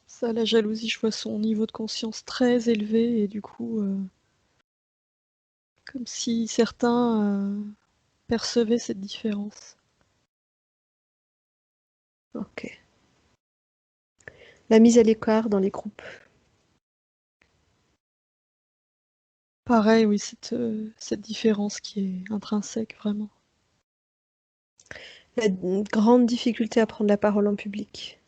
[SPEAKER 3] Ça, la jalousie, je vois son niveau de conscience très élevé et du coup, comme si certains percevaient cette différence.
[SPEAKER 4] Ok. La mise à l'écart dans les groupes.
[SPEAKER 3] Pareil, oui, cette différence qui est intrinsèque, vraiment.
[SPEAKER 4] La grande difficulté à prendre la parole en public.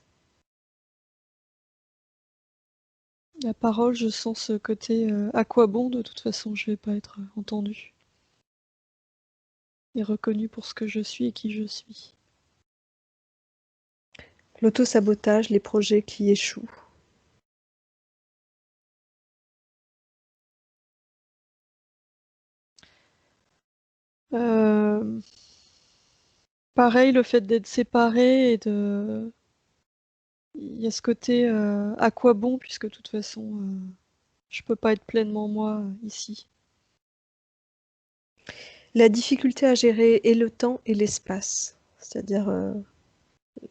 [SPEAKER 3] La parole, je sens ce côté à quoi bon, de toute façon, je vais pas être entendue et reconnue pour ce que je suis et qui je suis.
[SPEAKER 4] L'auto-sabotage, les projets qui échouent.
[SPEAKER 3] Euh, Pareil, le fait d'être séparé et de... Il y a ce côté à quoi bon, puisque de toute façon, je peux pas être pleinement moi ici.
[SPEAKER 4] La difficulté à gérer et le temps et l'espace. C'est-à-dire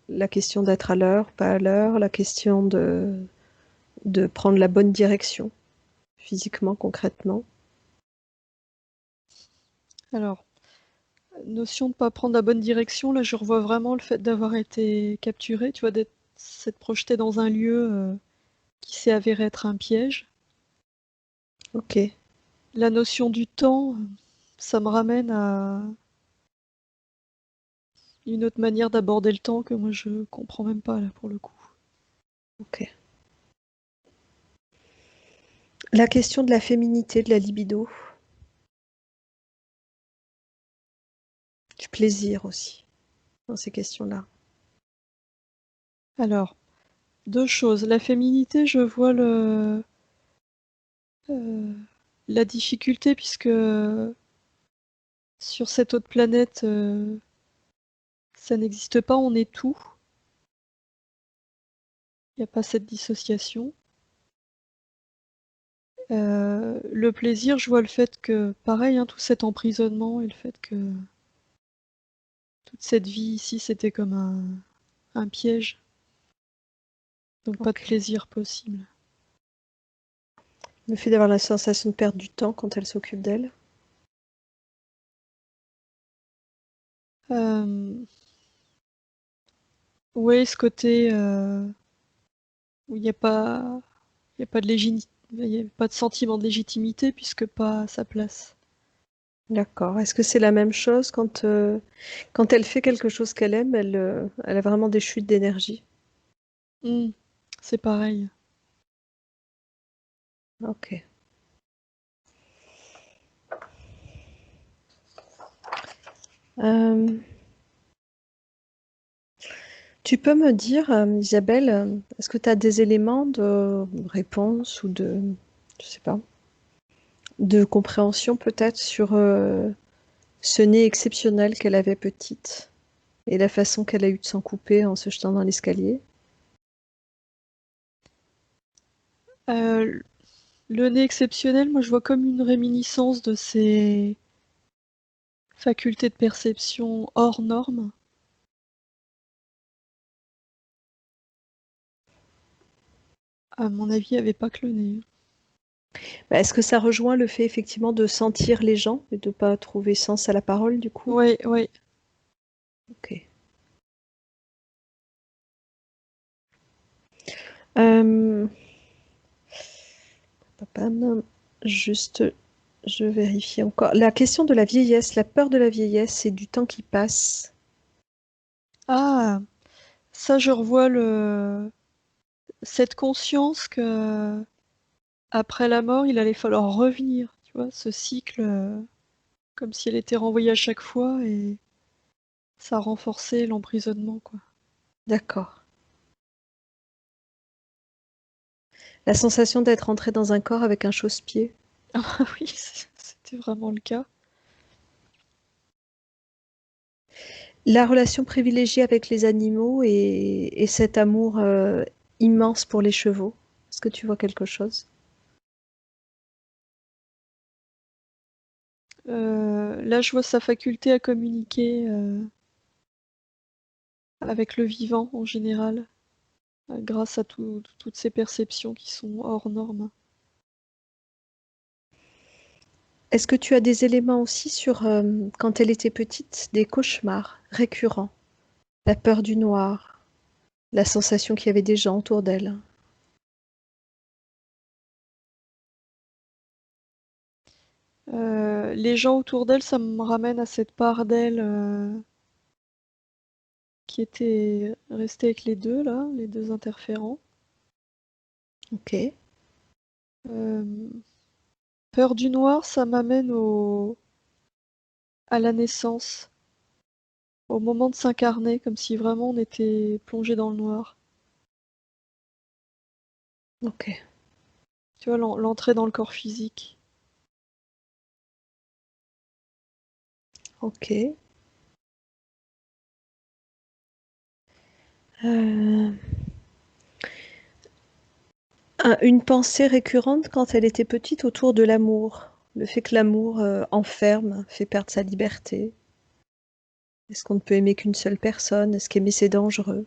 [SPEAKER 4] la question d'être à l'heure, pas à l'heure, la question de prendre la bonne direction, physiquement, concrètement.
[SPEAKER 3] Alors, notion de pas prendre la bonne direction, là je revois vraiment le fait d'avoir été capturé, tu vois, s'être projeté dans un lieu qui s'est avéré être un piège.
[SPEAKER 4] Ok.
[SPEAKER 3] La notion du temps, ça me ramène à une autre manière d'aborder le temps que moi je comprends même pas là pour le coup.
[SPEAKER 4] Ok. La question de la féminité, de la libido, du plaisir aussi, dans ces questions-là.
[SPEAKER 3] Alors, deux choses. La féminité, je vois euh, la difficulté puisque sur cette autre planète, ça n'existe pas, on est tout. Il n'y a pas cette dissociation. Le plaisir, je vois le fait que, pareil, hein, tout cet emprisonnement et le fait que toute cette vie ici, c'était comme un piège. Donc pas de
[SPEAKER 4] Ok.
[SPEAKER 3] plaisir possible.
[SPEAKER 4] Le fait d'avoir la sensation de perdre du temps quand elle s'occupe d'elle.
[SPEAKER 3] Euh, oui, ce côté où il y a pas il y a pas de sentiment de légitimité puisque pas à sa place.
[SPEAKER 4] D'accord. Est-ce que c'est la même chose quand elle fait quelque chose qu'elle aime, elle a vraiment des chutes d'énergie?
[SPEAKER 3] Hmm, c'est pareil.
[SPEAKER 4] Ok. Euh, Tu peux me dire, Isabelle, est-ce que tu as des éléments de réponse ou je sais pas, de compréhension peut-être sur ce nez exceptionnel qu'elle avait petite et la façon qu'elle a eu de s'en couper en se jetant dans l'escalier?
[SPEAKER 3] Euh, le nez exceptionnel, moi je vois comme une réminiscence de ses facultés de perception hors normes. À mon avis, il n'y avait pas que le nez.
[SPEAKER 4] Bah, est-ce que ça rejoint le fait effectivement de sentir les gens et de ne pas trouver sens à la parole du coup?
[SPEAKER 3] Ouais, ouais.
[SPEAKER 4] Ok. Euh, papam, juste, je vérifie encore. La question de la vieillesse, la peur de la vieillesse, c'est du temps qui passe.
[SPEAKER 3] Ah, ça, je revois cette conscience que après la mort, il allait falloir revenir, tu vois, ce cycle, comme si elle était renvoyée à chaque fois et ça renforçait l'emprisonnement, quoi.
[SPEAKER 4] D'accord. La sensation d'être entré dans un corps avec un chausse-pied.
[SPEAKER 3] Ah oui, c'était vraiment le cas.
[SPEAKER 4] La relation privilégiée avec les animaux et cet amour immense pour les chevaux. Est-ce que tu vois quelque chose?
[SPEAKER 3] Là, je vois sa faculté à communiquer avec le vivant en général, grâce à toutes ces perceptions qui sont hors normes.
[SPEAKER 4] Est-ce que tu as des éléments aussi sur, quand elle était petite, des cauchemars récurrents? La peur du noir, la sensation qu'il y avait des gens autour d'elle.
[SPEAKER 3] Les gens autour d'elle, ça me ramène à cette part d'elle qui était restée avec les deux, là, les deux interférents.
[SPEAKER 4] Ok.
[SPEAKER 3] Euh, Peur du noir, ça m'amène à la naissance, au moment de s'incarner, comme si vraiment on était plongé dans le noir.
[SPEAKER 4] Ok.
[SPEAKER 3] Tu vois, l'entrée dans le corps physique.
[SPEAKER 4] Ok. Euh, une pensée récurrente quand elle était petite autour de l'amour. Le fait que l'amour enferme, fait perdre sa liberté. Est-ce qu'on ne peut aimer qu'une seule personne? Est-ce qu'aimer c'est dangereux?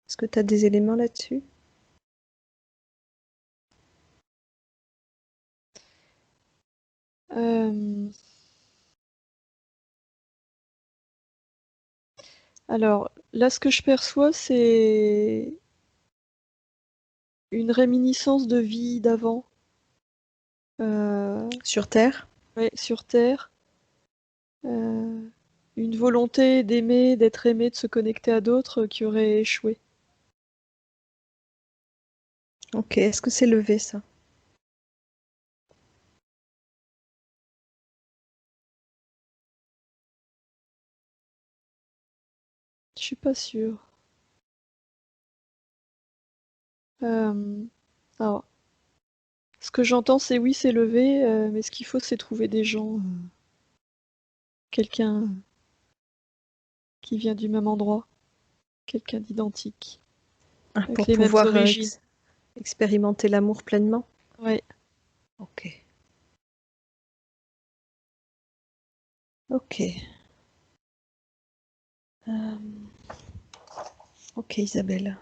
[SPEAKER 4] Est-ce que tu as des éléments là-dessus?
[SPEAKER 3] Euh, alors, là, ce que je perçois, c'est une réminiscence de vie d'avant,
[SPEAKER 4] Sur Terre?
[SPEAKER 3] ouais, sur Terre. Euh, une volonté d'aimer, d'être aimé, de se connecter à d'autres qui aurait échoué.
[SPEAKER 4] Ok. Est-ce que c'est levé ça?
[SPEAKER 3] Je suis pas sûre. Euh, alors, ce que j'entends, c'est oui, c'est levé, mais ce qu'il faut, c'est trouver des gens, quelqu'un qui vient du même endroit, quelqu'un d'identique,
[SPEAKER 4] Ah,
[SPEAKER 3] avec
[SPEAKER 4] pour
[SPEAKER 3] les mêmes
[SPEAKER 4] pouvoir
[SPEAKER 3] origines.
[SPEAKER 4] expérimenter l'amour pleinement?
[SPEAKER 3] Ouais.
[SPEAKER 4] Ok. Ok. Euh, ok, Isabelle.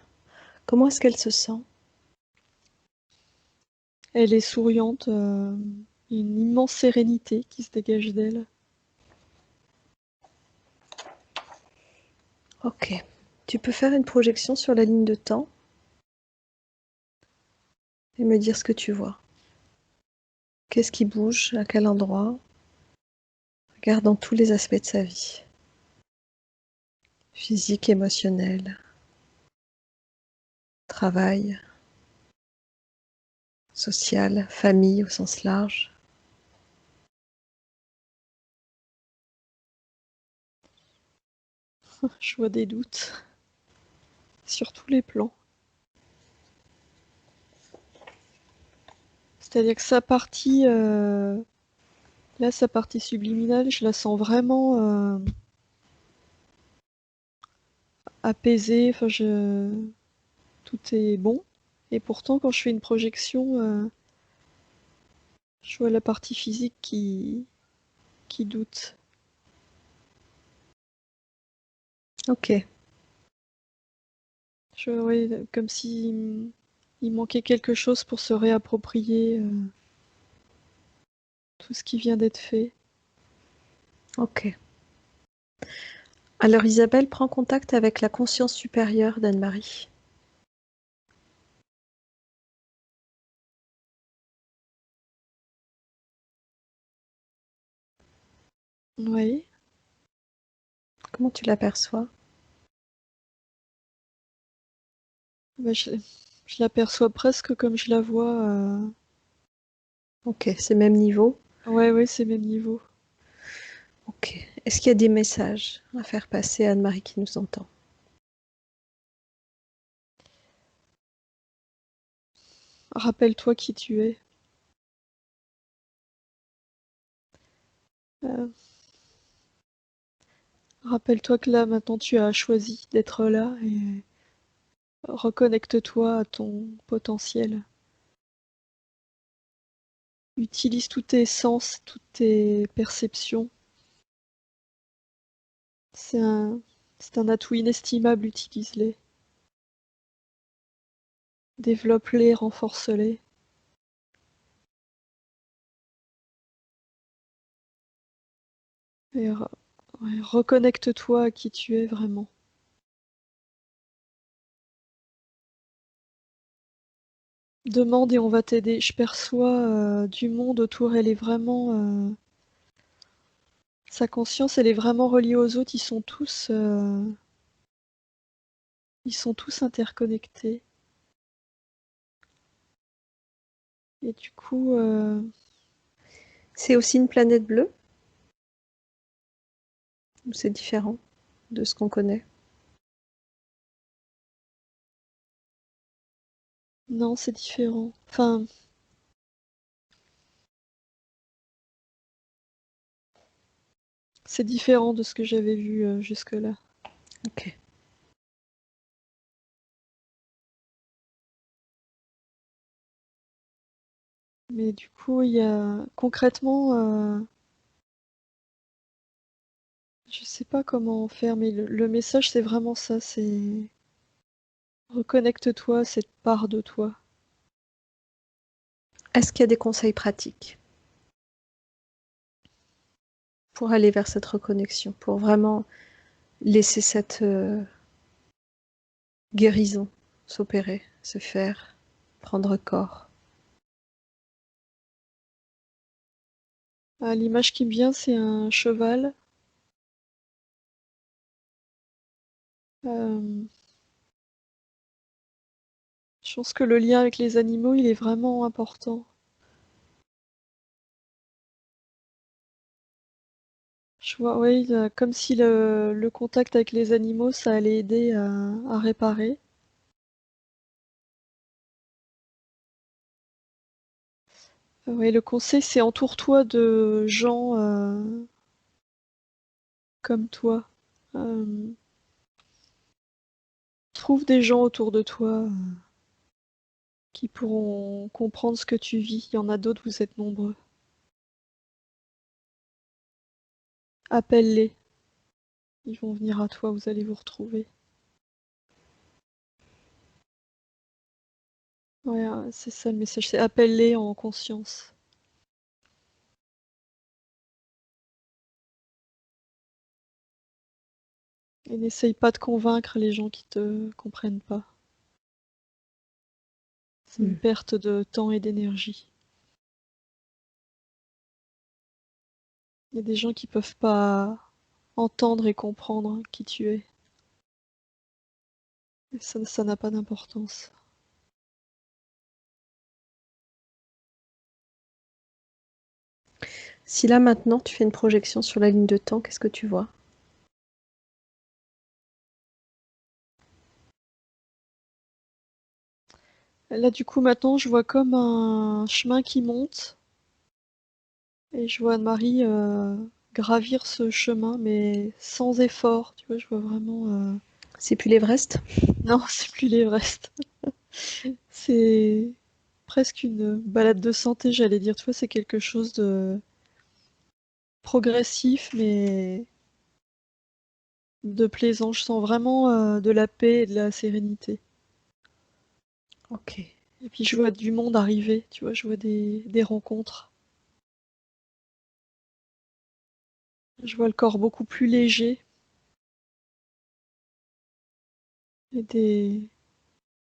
[SPEAKER 4] Comment est-ce qu'elle se sent?
[SPEAKER 3] Elle est souriante, une immense sérénité qui se dégage d'elle.
[SPEAKER 4] Ok. Tu peux faire une projection sur la ligne de temps et me dire ce que tu vois. Qu'est-ce qui bouge? À quel endroit? Regarde dans tous les aspects de sa vie. Physique, émotionnel, travail, social, famille au sens large.
[SPEAKER 3] Je vois des doutes sur tous les plans. C'est-à-dire que sa partie subliminale, je la sens vraiment apaisée. Tout est bon. Et pourtant, quand je fais une projection, je vois la partie physique qui doute.
[SPEAKER 4] Ok,
[SPEAKER 3] Ouais, comme si il manquait quelque chose pour se réapproprier tout ce qui vient d'être fait.
[SPEAKER 4] ok. Alors Isabelle prend contact avec la conscience supérieure d'Anne-Marie.
[SPEAKER 3] Oui.
[SPEAKER 4] Comment tu l'aperçois?
[SPEAKER 3] Bah, je l'aperçois presque comme je la vois.
[SPEAKER 4] Ok, c'est même niveau.
[SPEAKER 3] Ouais, ouais, c'est même niveau.
[SPEAKER 4] Ok. Est-ce qu'il y a des messages à faire passer à Anne-Marie qui nous entend?
[SPEAKER 3] Rappelle-toi qui tu es. Euh, Rappelle-toi que là, maintenant, tu as choisi d'être là et reconnecte-toi à ton potentiel. Utilise tous tes sens, toutes tes perceptions. C'est un, c'est un atout inestimable, utilise-les. Développe-les, renforce-les. Et ouais, reconnecte-toi à qui tu es vraiment. Demande et on va t'aider. Je perçois du monde autour, elle est vraiment... sa conscience, elle est vraiment reliée aux autres, ils sont tous interconnectés. Et du coup,
[SPEAKER 4] C'est aussi une planète bleue ou c'est différent de ce qu'on connaît?
[SPEAKER 3] non, c'est différent. Enfin, c'est différent de ce que j'avais vu jusque-là.
[SPEAKER 4] Ok.
[SPEAKER 3] Mais du coup, il y a concrètement, je sais pas comment faire, mais le message, c'est vraiment ça, c'est reconnecte-toi à cette part de toi.
[SPEAKER 4] Est-ce qu'il y a des conseils pratiques pour aller vers cette reconnexion, pour vraiment laisser cette guérison s'opérer, se faire, prendre corps?
[SPEAKER 3] Ah, l'image qui me vient, c'est un cheval. Euh, je pense que le lien avec les animaux, il est vraiment important. Je vois, oui, comme si le contact avec les animaux, ça allait aider à réparer. Oui, le conseil, c'est entoure-toi de gens comme toi. Euh, Trouve des gens autour de toi qui pourront comprendre ce que tu vis. Il y en a d'autres, vous êtes nombreux. Appelle-les. Ils vont venir à toi, vous allez vous retrouver. Ouais, c'est ça le message, c'est appelle-les en conscience. Et n'essaye pas de convaincre les gens qui te comprennent pas. C'est une perte de temps et d'énergie. Il y a des gens qui peuvent pas entendre et comprendre qui tu es. Et ça n'a pas d'importance.
[SPEAKER 4] Si là maintenant tu fais une projection sur la ligne de temps, qu'est-ce que tu vois?
[SPEAKER 3] Là, du coup, maintenant, je vois comme un chemin qui monte. Et je vois Anne-Marie gravir ce chemin, mais sans effort. Tu vois, je vois vraiment.
[SPEAKER 4] C'est plus l'Everest?
[SPEAKER 3] Non, c'est plus l'Everest. C'est presque une balade de santé, j'allais dire. Tu vois, c'est quelque chose de progressif, mais de plaisant. Je sens vraiment de la paix et de la sérénité.
[SPEAKER 4] Ok.
[SPEAKER 3] Et puis je vois du monde arriver, tu vois, je vois des rencontres. Je vois le corps beaucoup plus léger et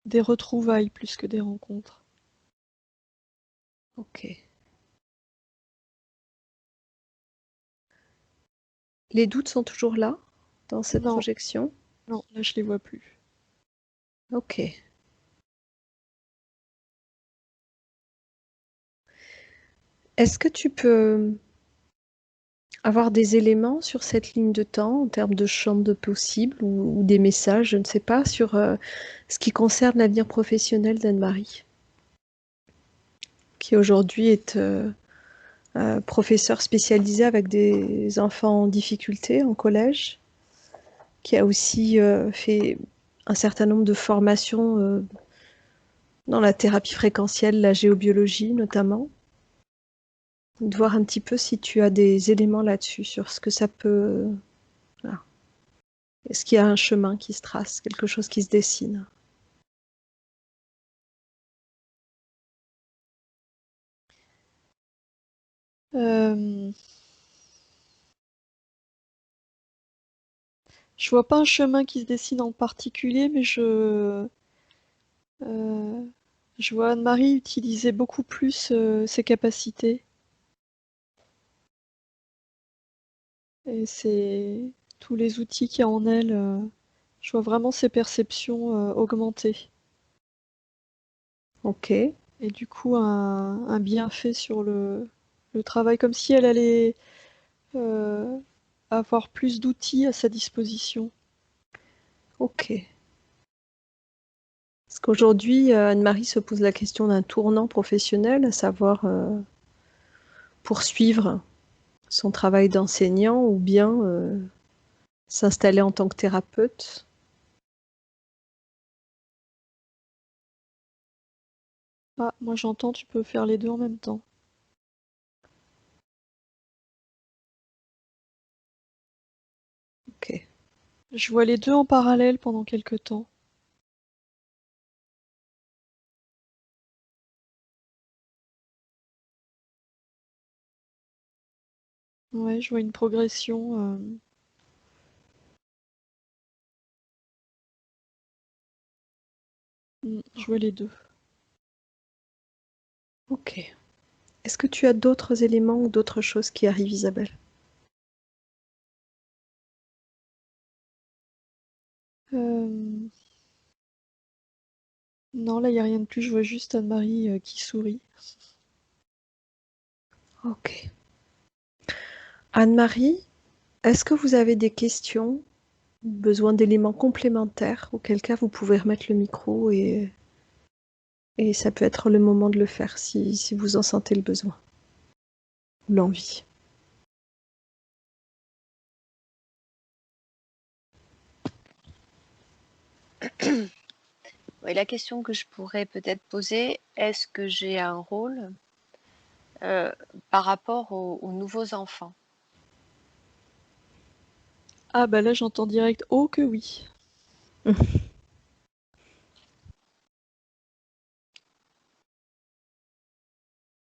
[SPEAKER 3] des retrouvailles plus que des rencontres.
[SPEAKER 4] Ok. Les doutes sont toujours là, dans cette
[SPEAKER 3] Non,
[SPEAKER 4] projection?
[SPEAKER 3] non, là je les vois plus.
[SPEAKER 4] Ok. Est-ce que tu peux avoir des éléments sur cette ligne de temps en termes de champ de possibles ou des messages, je ne sais pas, sur ce qui concerne l'avenir professionnel d'Anne-Marie, qui aujourd'hui est professeur spécialisé avec des enfants en difficulté en collège, qui a aussi fait un certain nombre de formations dans la thérapie fréquentielle, la géobiologie notamment. De voir un petit peu si tu as des éléments là-dessus, sur ce que ça peut... Voilà. Est-ce qu'il y a un chemin qui se trace, quelque chose qui se dessine?
[SPEAKER 3] Euh, Je vois pas un chemin qui se dessine en particulier, mais euh, je vois Anne-Marie utiliser beaucoup plus ses capacités. Et c'est tous les outils qu'il y a en elle. Je vois vraiment ses perceptions augmenter.
[SPEAKER 4] Ok,
[SPEAKER 3] Et du coup, un bienfait sur le travail, comme si elle allait euh, avoir plus d'outils à sa disposition.
[SPEAKER 4] ok. Parce qu'aujourd'hui, Anne-Marie se pose la question d'un tournant professionnel, à savoir poursuivre son travail d'enseignant ou bien s'installer en tant que thérapeute.
[SPEAKER 3] Ah, moi j'entends, tu peux faire les deux en même temps.
[SPEAKER 4] Ok,
[SPEAKER 3] Je vois les deux en parallèle pendant quelque temps. Ouais, je vois une progression. Je vois les deux.
[SPEAKER 4] ok. Est-ce que tu as d'autres éléments ou d'autres choses qui arrivent, Isabelle?
[SPEAKER 3] Euh, Non, là, il n'y a rien de plus. Je vois juste Anne-Marie qui sourit.
[SPEAKER 4] Ok. Anne-Marie, est-ce que vous avez des questions, besoin d'éléments complémentaires, auquel cas vous pouvez remettre le micro et ça peut être le moment de le faire si vous en sentez le besoin ou l'envie.
[SPEAKER 2] Oui, la question que je pourrais peut-être poser, est-ce que j'ai un rôle euh, par rapport aux nouveaux enfants?
[SPEAKER 3] Ah, bah là, j'entends direct. Oh, que oui.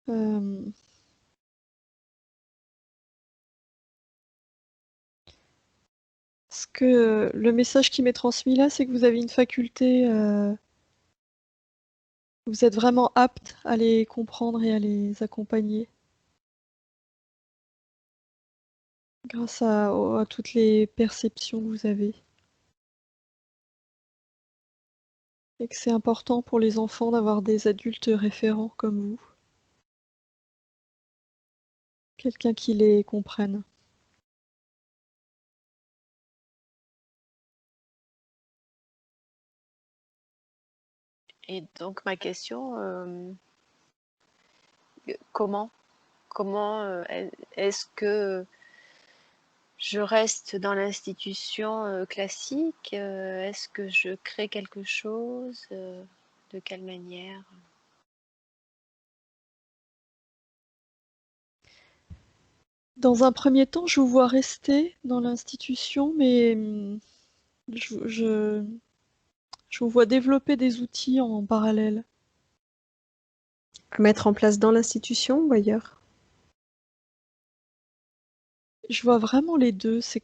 [SPEAKER 3] Euh, Ce que le message qui m'est transmis là, c'est que vous avez une faculté, vous êtes vraiment apte à les comprendre et à les accompagner grâce à toutes les perceptions que vous avez. Et que c'est important pour les enfants d'avoir des adultes référents comme vous, quelqu'un qui les comprenne.
[SPEAKER 2] Et donc ma question, comment? Comment est-ce que je reste dans l'institution classique? Est-ce que je crée quelque chose? De quelle manière?
[SPEAKER 3] Dans un premier temps, je vous vois rester dans l'institution, mais je vous vois développer des outils en parallèle.
[SPEAKER 4] À mettre en place dans l'institution ou ailleurs?
[SPEAKER 3] Je vois vraiment les deux. C'est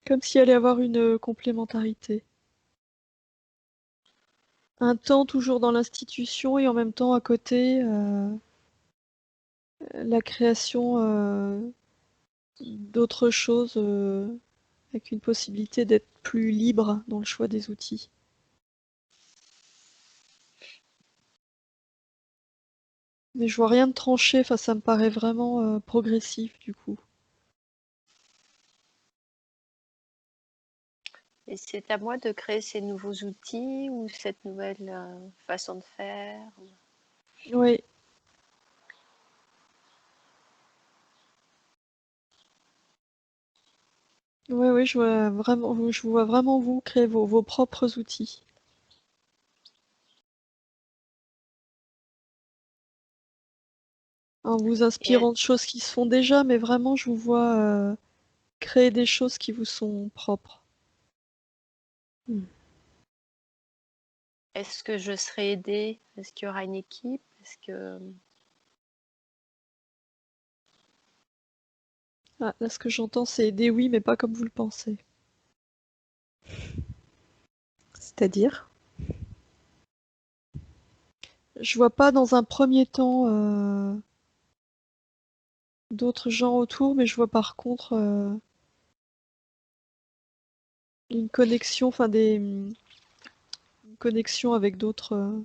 [SPEAKER 3] comme s'il allait avoir une complémentarité. Un temps toujours dans l'institution et en même temps à côté la création d'autres choses avec une possibilité d'être plus libre dans le choix des outils. Mais je vois rien de tranché, enfin ça me paraît vraiment progressif du coup.
[SPEAKER 2] Et c'est à moi de créer ces nouveaux outils ou cette nouvelle façon de faire.
[SPEAKER 3] Oui. Oui, je vous vois vraiment vous créer vos propres outils. En vous
[SPEAKER 2] Et
[SPEAKER 3] inspirant de choses qui se font déjà, mais vraiment je vous vois créer des choses qui vous sont propres.
[SPEAKER 2] est-ce que je serai aidée? Est-ce qu'il y aura une équipe? Est-ce que
[SPEAKER 3] Ah, là ce que j'entends c'est des oui, mais pas comme vous le pensez.
[SPEAKER 4] C'est-à-dire?
[SPEAKER 3] Je vois pas dans un premier temps d'autres gens autour, mais je vois par contre une connexion, une connexion avec d'autres,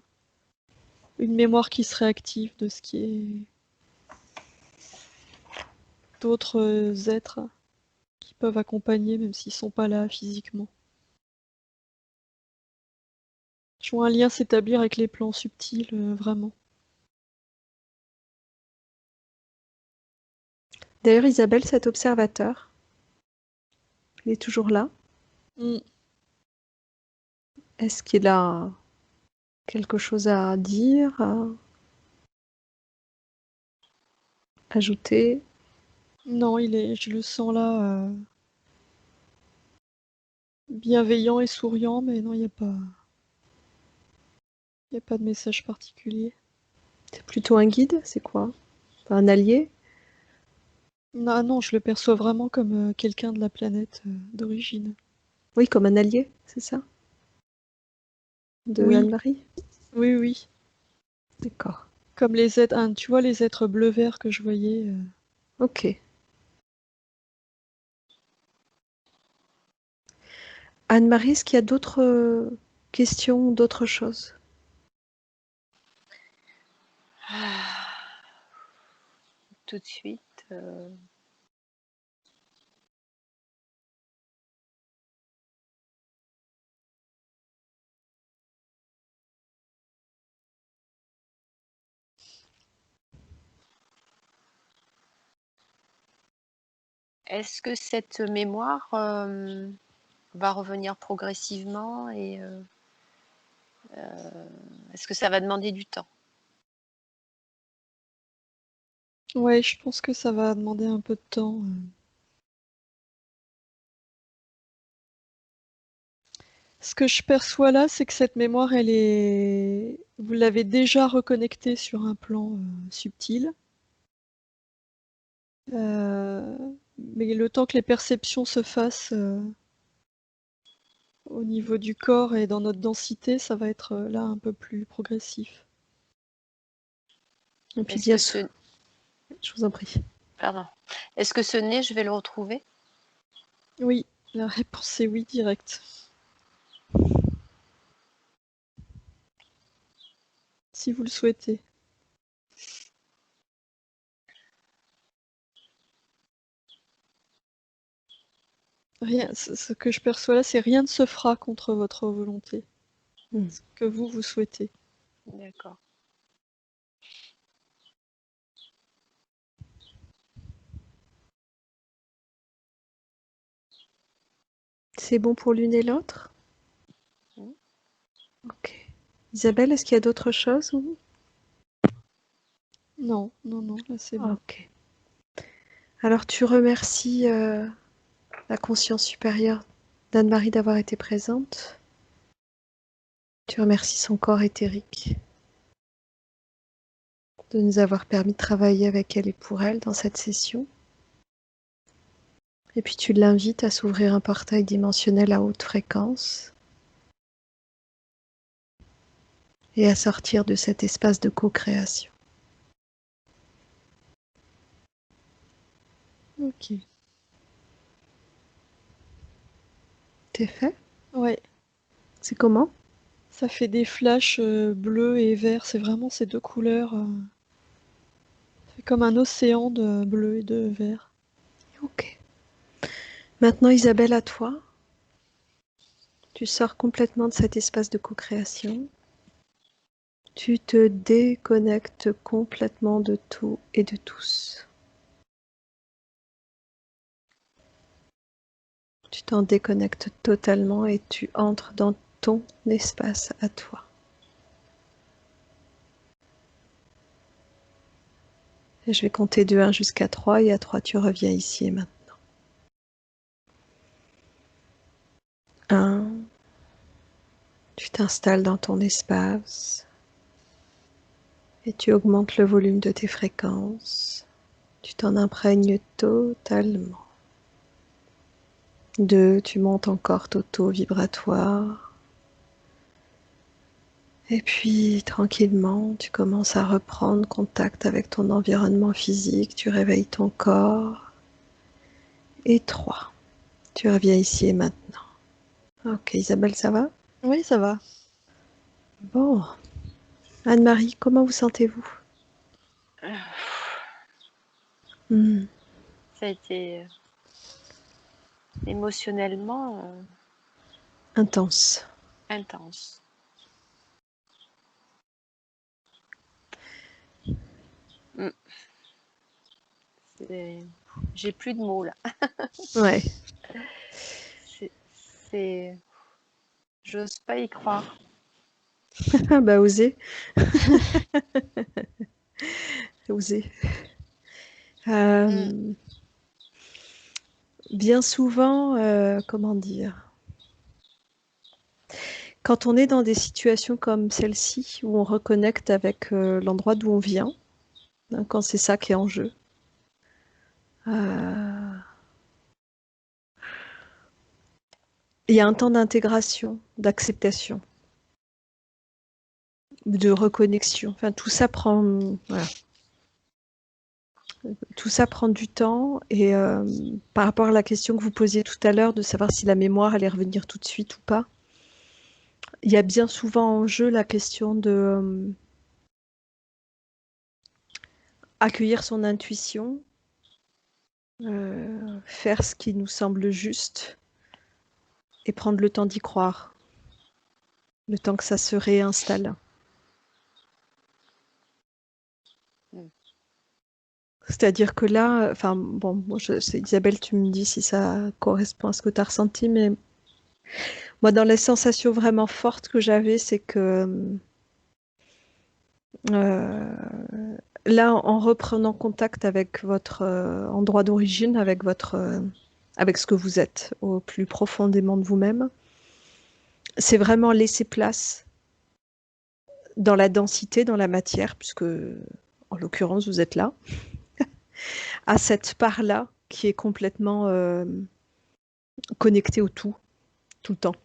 [SPEAKER 3] une mémoire qui se réactive de ce qui est d'autres êtres qui peuvent accompagner même s'ils sont pas là physiquement. Je vois un lien s'établir avec les plans subtils, vraiment.
[SPEAKER 4] D'ailleurs, Isabelle, cet observateur, il est toujours là.
[SPEAKER 3] Mm.
[SPEAKER 4] Est-ce qu'il a quelque chose à dire, à ajouter?
[SPEAKER 3] Non, je le sens là, bienveillant et souriant, mais non, y a pas de message particulier.
[SPEAKER 4] C'est plutôt un guide, c'est quoi? Un allié?
[SPEAKER 3] Non, non, je le perçois vraiment comme quelqu'un de la planète d'origine.
[SPEAKER 4] Oui, comme un allié, c'est ça? De
[SPEAKER 3] Oui,
[SPEAKER 4] Anne-Marie?
[SPEAKER 3] oui, oui.
[SPEAKER 4] D'accord.
[SPEAKER 3] Comme les êtres, tu vois les êtres bleu-vert que je voyais.
[SPEAKER 4] Ok. Anne-Marie, est-ce qu'il y a d'autres questions ou d'autres choses?
[SPEAKER 2] tout de suite est-ce que cette mémoire va revenir progressivement et est-ce que ça va demander du temps?
[SPEAKER 3] Ouais, je pense que ça va demander un peu de temps. Ce que je perçois là, c'est que cette mémoire, vous l'avez déjà reconnectée sur un plan subtil. Mais le temps que les perceptions se fassent au niveau du corps et dans notre densité, ça va être là un peu plus progressif.
[SPEAKER 4] Et puis
[SPEAKER 2] Est-ce
[SPEAKER 4] bien
[SPEAKER 2] que
[SPEAKER 4] sûr, je vous en prie.
[SPEAKER 2] pardon. Est-ce que ce nez, je vais le retrouver?
[SPEAKER 3] Oui, la réponse est oui direct. Si vous le souhaitez. Rien, ce que je perçois là, c'est rien ne se fera contre votre volonté. Ce que vous souhaitez.
[SPEAKER 2] D'accord.
[SPEAKER 4] C'est bon pour l'une et l'autre?
[SPEAKER 2] Mm.
[SPEAKER 4] Ok. Isabelle, est-ce qu'il y a d'autres choses?
[SPEAKER 3] Non, non, non, là c'est bon.
[SPEAKER 4] Ok. Alors tu remercies la conscience supérieure d'Anne-Marie d'avoir été présente. Tu remercies son corps éthérique de nous avoir permis de travailler avec elle et pour elle dans cette session. Et puis tu l'invites à s'ouvrir un portail dimensionnel à haute fréquence et à sortir de cet espace de co-création.
[SPEAKER 3] Ok.
[SPEAKER 4] T'es fait?
[SPEAKER 3] Ouais,
[SPEAKER 4] C'est comment?
[SPEAKER 3] ça fait des flashs bleus et verts. C'est vraiment ces deux couleurs. C'est comme un océan de bleu et de vert.
[SPEAKER 4] Ok. Maintenant, Isabelle, à toi. Tu sors complètement de cet espace de co-création. Tu te déconnectes complètement de tout et de tous. Tu t'en déconnectes totalement et tu entres dans ton espace à toi. Et je vais compter de 1 jusqu'à 3 et à 3 tu reviens ici et maintenant. 1, tu t'installes dans ton espace et tu augmentes le volume de tes fréquences. Tu t'en imprègnes totalement. 2, tu montes encore ton taux vibratoire. Et puis, tranquillement, tu commences à reprendre contact avec ton environnement physique, tu réveilles ton corps. Et 3, tu reviens ici et maintenant. Ok, Isabelle, ça va?
[SPEAKER 3] Oui, ça va.
[SPEAKER 4] Bon. Anne-Marie, comment vous sentez-vous? Hmm,
[SPEAKER 2] Ça a été émotionnellement
[SPEAKER 4] intense.
[SPEAKER 2] intense. Mm. J'ai plus de mots là.
[SPEAKER 4] Ouais.
[SPEAKER 2] C'est, c'est- J'ose pas y croire.
[SPEAKER 4] Bah, osez. Osez.
[SPEAKER 2] Mm.
[SPEAKER 4] Euh, bien souvent, comment dire, quand on est dans des situations comme celle-ci, où on reconnecte avec l'endroit d'où on vient, hein, quand c'est ça qui est en jeu, euh, il y a un temps d'intégration, d'acceptation, de reconnexion. Enfin, tout ça prend, voilà. Tout ça prend du temps. Et par rapport à la question que vous posiez tout à l'heure, de savoir si la mémoire allait revenir tout de suite ou pas, il y a bien souvent en jeu la question de accueillir son intuition, faire ce qui nous semble juste et prendre le temps d'y croire, le temps que ça se réinstalle.
[SPEAKER 2] Mm.
[SPEAKER 4] C'est-à-dire que là, enfin bon, moi Isabelle, tu me dis si ça correspond à ce que tu as ressenti, mais moi, dans les sensations vraiment fortes que j'avais, c'est que là, en reprenant contact avec votre endroit d'origine, avec avec ce que vous êtes au plus profondément de vous-même, c'est vraiment laisser place dans la densité, dans la matière, puisque en l'occurrence vous êtes là, à cette part-là qui est complètement connectée au tout le temps.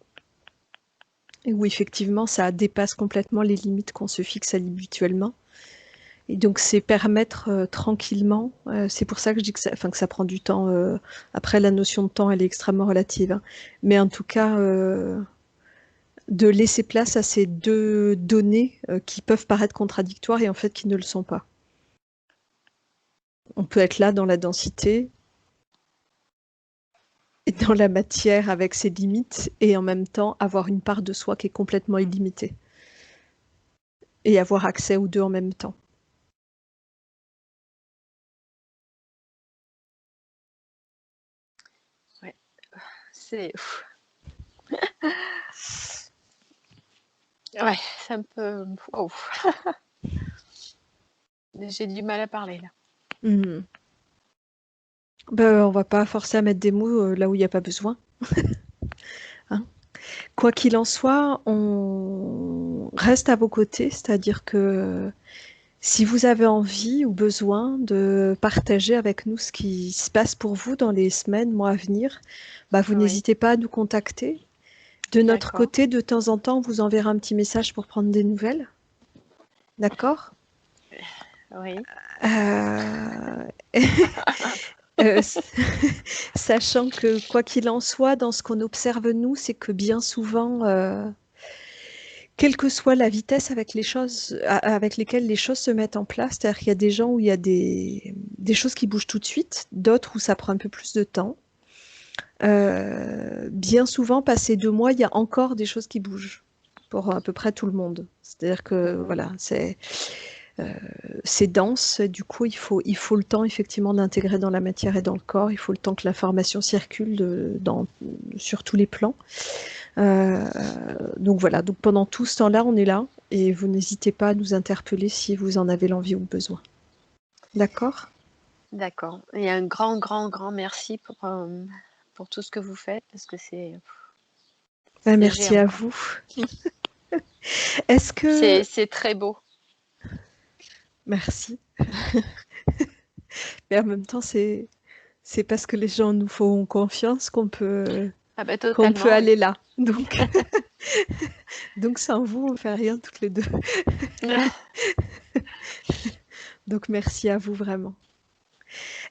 [SPEAKER 4] Et où effectivement ça dépasse complètement les limites qu'on se fixe habituellement. Et donc c'est permettre tranquillement, c'est pour ça que je dis que ça prend du temps. Après la notion de temps elle est extrêmement relative, hein. Mais en tout cas de laisser place à ces deux données qui peuvent paraître contradictoires et en fait qui ne le sont pas. On peut être là dans la densité et dans la matière avec ses limites et en même temps avoir une part de soi qui est complètement illimitée et avoir accès aux deux en même temps.
[SPEAKER 2] Ouais. C'est ouais, c'est un peu. Oh. J'ai du mal à parler là.
[SPEAKER 4] Mmh. Ben, on va pas forcer à mettre des mots là où il n'y a pas besoin. Hein. Quoi qu'il en soit, on reste à vos côtés, c'est-à-dire que si vous avez envie ou besoin de partager avec nous ce qui se passe pour vous dans les semaines, mois à venir, bah, vous
[SPEAKER 2] Oui,
[SPEAKER 4] n'hésitez pas à nous contacter. De notre
[SPEAKER 2] d'accord.
[SPEAKER 4] côté, de temps en temps, on vous enverra un petit message pour prendre des nouvelles. D'accord?
[SPEAKER 2] Oui.
[SPEAKER 4] Euh,
[SPEAKER 1] Sachant que quoi qu'il en soit, dans ce qu'on observe nous, c'est que bien souvent, quelle que soit la vitesse avec avec lesquelles les choses se mettent en place, c'est-à-dire qu'il y a des gens où il y a des choses qui bougent tout de suite, d'autres où ça prend un peu plus de temps. Bien souvent, passé 2 mois, il y a encore des choses qui bougent pour à peu près tout le monde. C'est-à-dire que voilà, c'est dense, du coup, il faut le temps effectivement d'intégrer dans la matière et dans le corps, il faut le temps que l'information circule sur tous les plans. Donc voilà, donc pendant tout ce temps-là, on est là et vous n'hésitez pas à nous interpeller si vous en avez l'envie ou le besoin. D'accord?
[SPEAKER 2] D'accord. Et un grand, grand, grand merci pour tout ce que vous faites, parce que c'est
[SPEAKER 1] Merci
[SPEAKER 2] géant,
[SPEAKER 1] à
[SPEAKER 2] quoi.
[SPEAKER 1] vous. Est-ce que...
[SPEAKER 2] C'est très beau.
[SPEAKER 1] Merci. Mais en même temps, c'est parce que les gens nous font confiance qu'on peut
[SPEAKER 2] Ah bah
[SPEAKER 1] qu'on
[SPEAKER 2] totalement,
[SPEAKER 1] peut aller
[SPEAKER 2] oui.
[SPEAKER 1] là. Donc, donc sans vous, on ne fait rien toutes les deux. Donc merci à vous vraiment.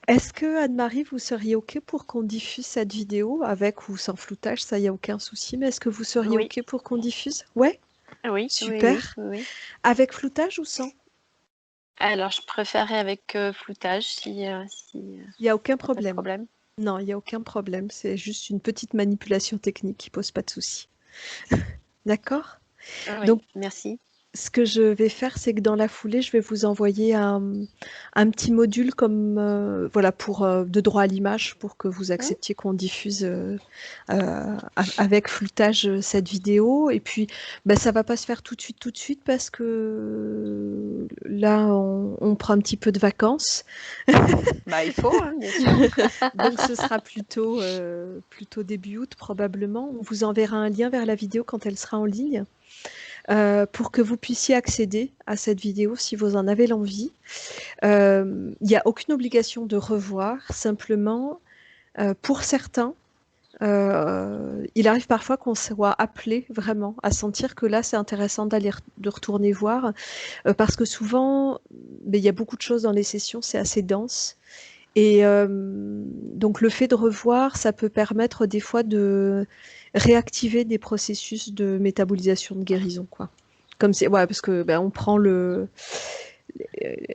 [SPEAKER 1] Est-ce que Anne-Marie, vous seriez OK pour qu'on diffuse cette vidéo avec ou sans floutage? Ça, il n'y a aucun souci. Mais est-ce que vous seriez
[SPEAKER 2] Oui,
[SPEAKER 1] OK pour qu'on diffuse? Ouais,
[SPEAKER 2] oui, oui,
[SPEAKER 1] super.
[SPEAKER 2] oui, oui.
[SPEAKER 1] Avec floutage ou sans?
[SPEAKER 2] Alors, je préférais avec floutage si
[SPEAKER 1] Il n'y a aucun
[SPEAKER 2] pas de
[SPEAKER 1] problème.
[SPEAKER 2] problème.
[SPEAKER 1] Non, il n'y a aucun problème. C'est juste une petite manipulation technique qui pose pas de souci. D'accord?
[SPEAKER 2] Oui,
[SPEAKER 1] Donc,
[SPEAKER 2] merci.
[SPEAKER 1] ce que je vais faire, c'est que dans la foulée, je vais vous envoyer un petit module comme voilà pour de droit à l'image pour que vous
[SPEAKER 2] Hein.
[SPEAKER 1] acceptiez qu'on diffuse avec floutage cette vidéo. Et puis, ben, ça va pas se faire tout de suite parce que là, on prend un petit peu de vacances.
[SPEAKER 2] Bah, il faut, hein, bien sûr.
[SPEAKER 1] Donc, ce sera plutôt début août probablement. On vous enverra un lien vers la vidéo quand elle sera en ligne. Pour que vous puissiez accéder à cette vidéo si vous en avez l'envie. Il n'y a aucune obligation de revoir, simplement, pour certains, il arrive parfois qu'on soit appelé vraiment à sentir que là c'est intéressant de retourner voir, parce que souvent, il y a beaucoup de choses dans les sessions, c'est assez dense. Et donc le fait de revoir, ça peut permettre des fois de réactiver des processus de métabolisation de guérison, quoi. Comme c'est, ouais, parce que ben, on prend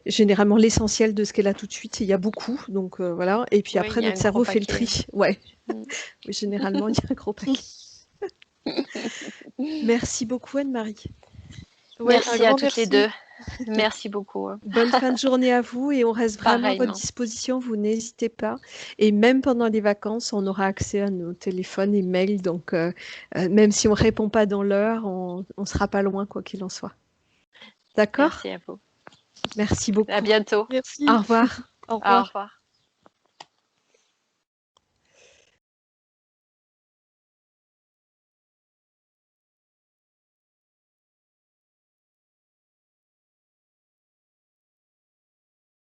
[SPEAKER 1] généralement l'essentiel de ce qu'elle a tout de suite. Il y a beaucoup, donc voilà. Et puis
[SPEAKER 2] Oui,
[SPEAKER 1] après
[SPEAKER 2] il y a
[SPEAKER 1] notre
[SPEAKER 2] un gros
[SPEAKER 1] cerveau fait le
[SPEAKER 2] paquet.
[SPEAKER 1] tri. Ouais,
[SPEAKER 2] Mm.
[SPEAKER 1] oui, généralement il y a un gros paquet. Merci beaucoup Anne-Marie.
[SPEAKER 3] Ouais, un
[SPEAKER 2] Merci à
[SPEAKER 3] grand
[SPEAKER 2] toutes les
[SPEAKER 3] merci.
[SPEAKER 2] deux. Merci beaucoup. Hein.
[SPEAKER 1] Bonne fin de journée à vous et on reste vraiment à votre
[SPEAKER 2] Pareillement.
[SPEAKER 1] disposition, vous n'hésitez pas. Et même pendant les vacances, on aura accès à nos téléphones et mails, donc même si on ne répond pas dans l'heure, on ne sera pas loin quoi qu'il en soit. D'accord?
[SPEAKER 2] Merci à vous.
[SPEAKER 1] Merci
[SPEAKER 2] À
[SPEAKER 1] beaucoup.
[SPEAKER 2] bientôt.
[SPEAKER 3] Merci.
[SPEAKER 1] Au revoir.
[SPEAKER 3] Au
[SPEAKER 2] Au
[SPEAKER 3] revoir.
[SPEAKER 2] revoir.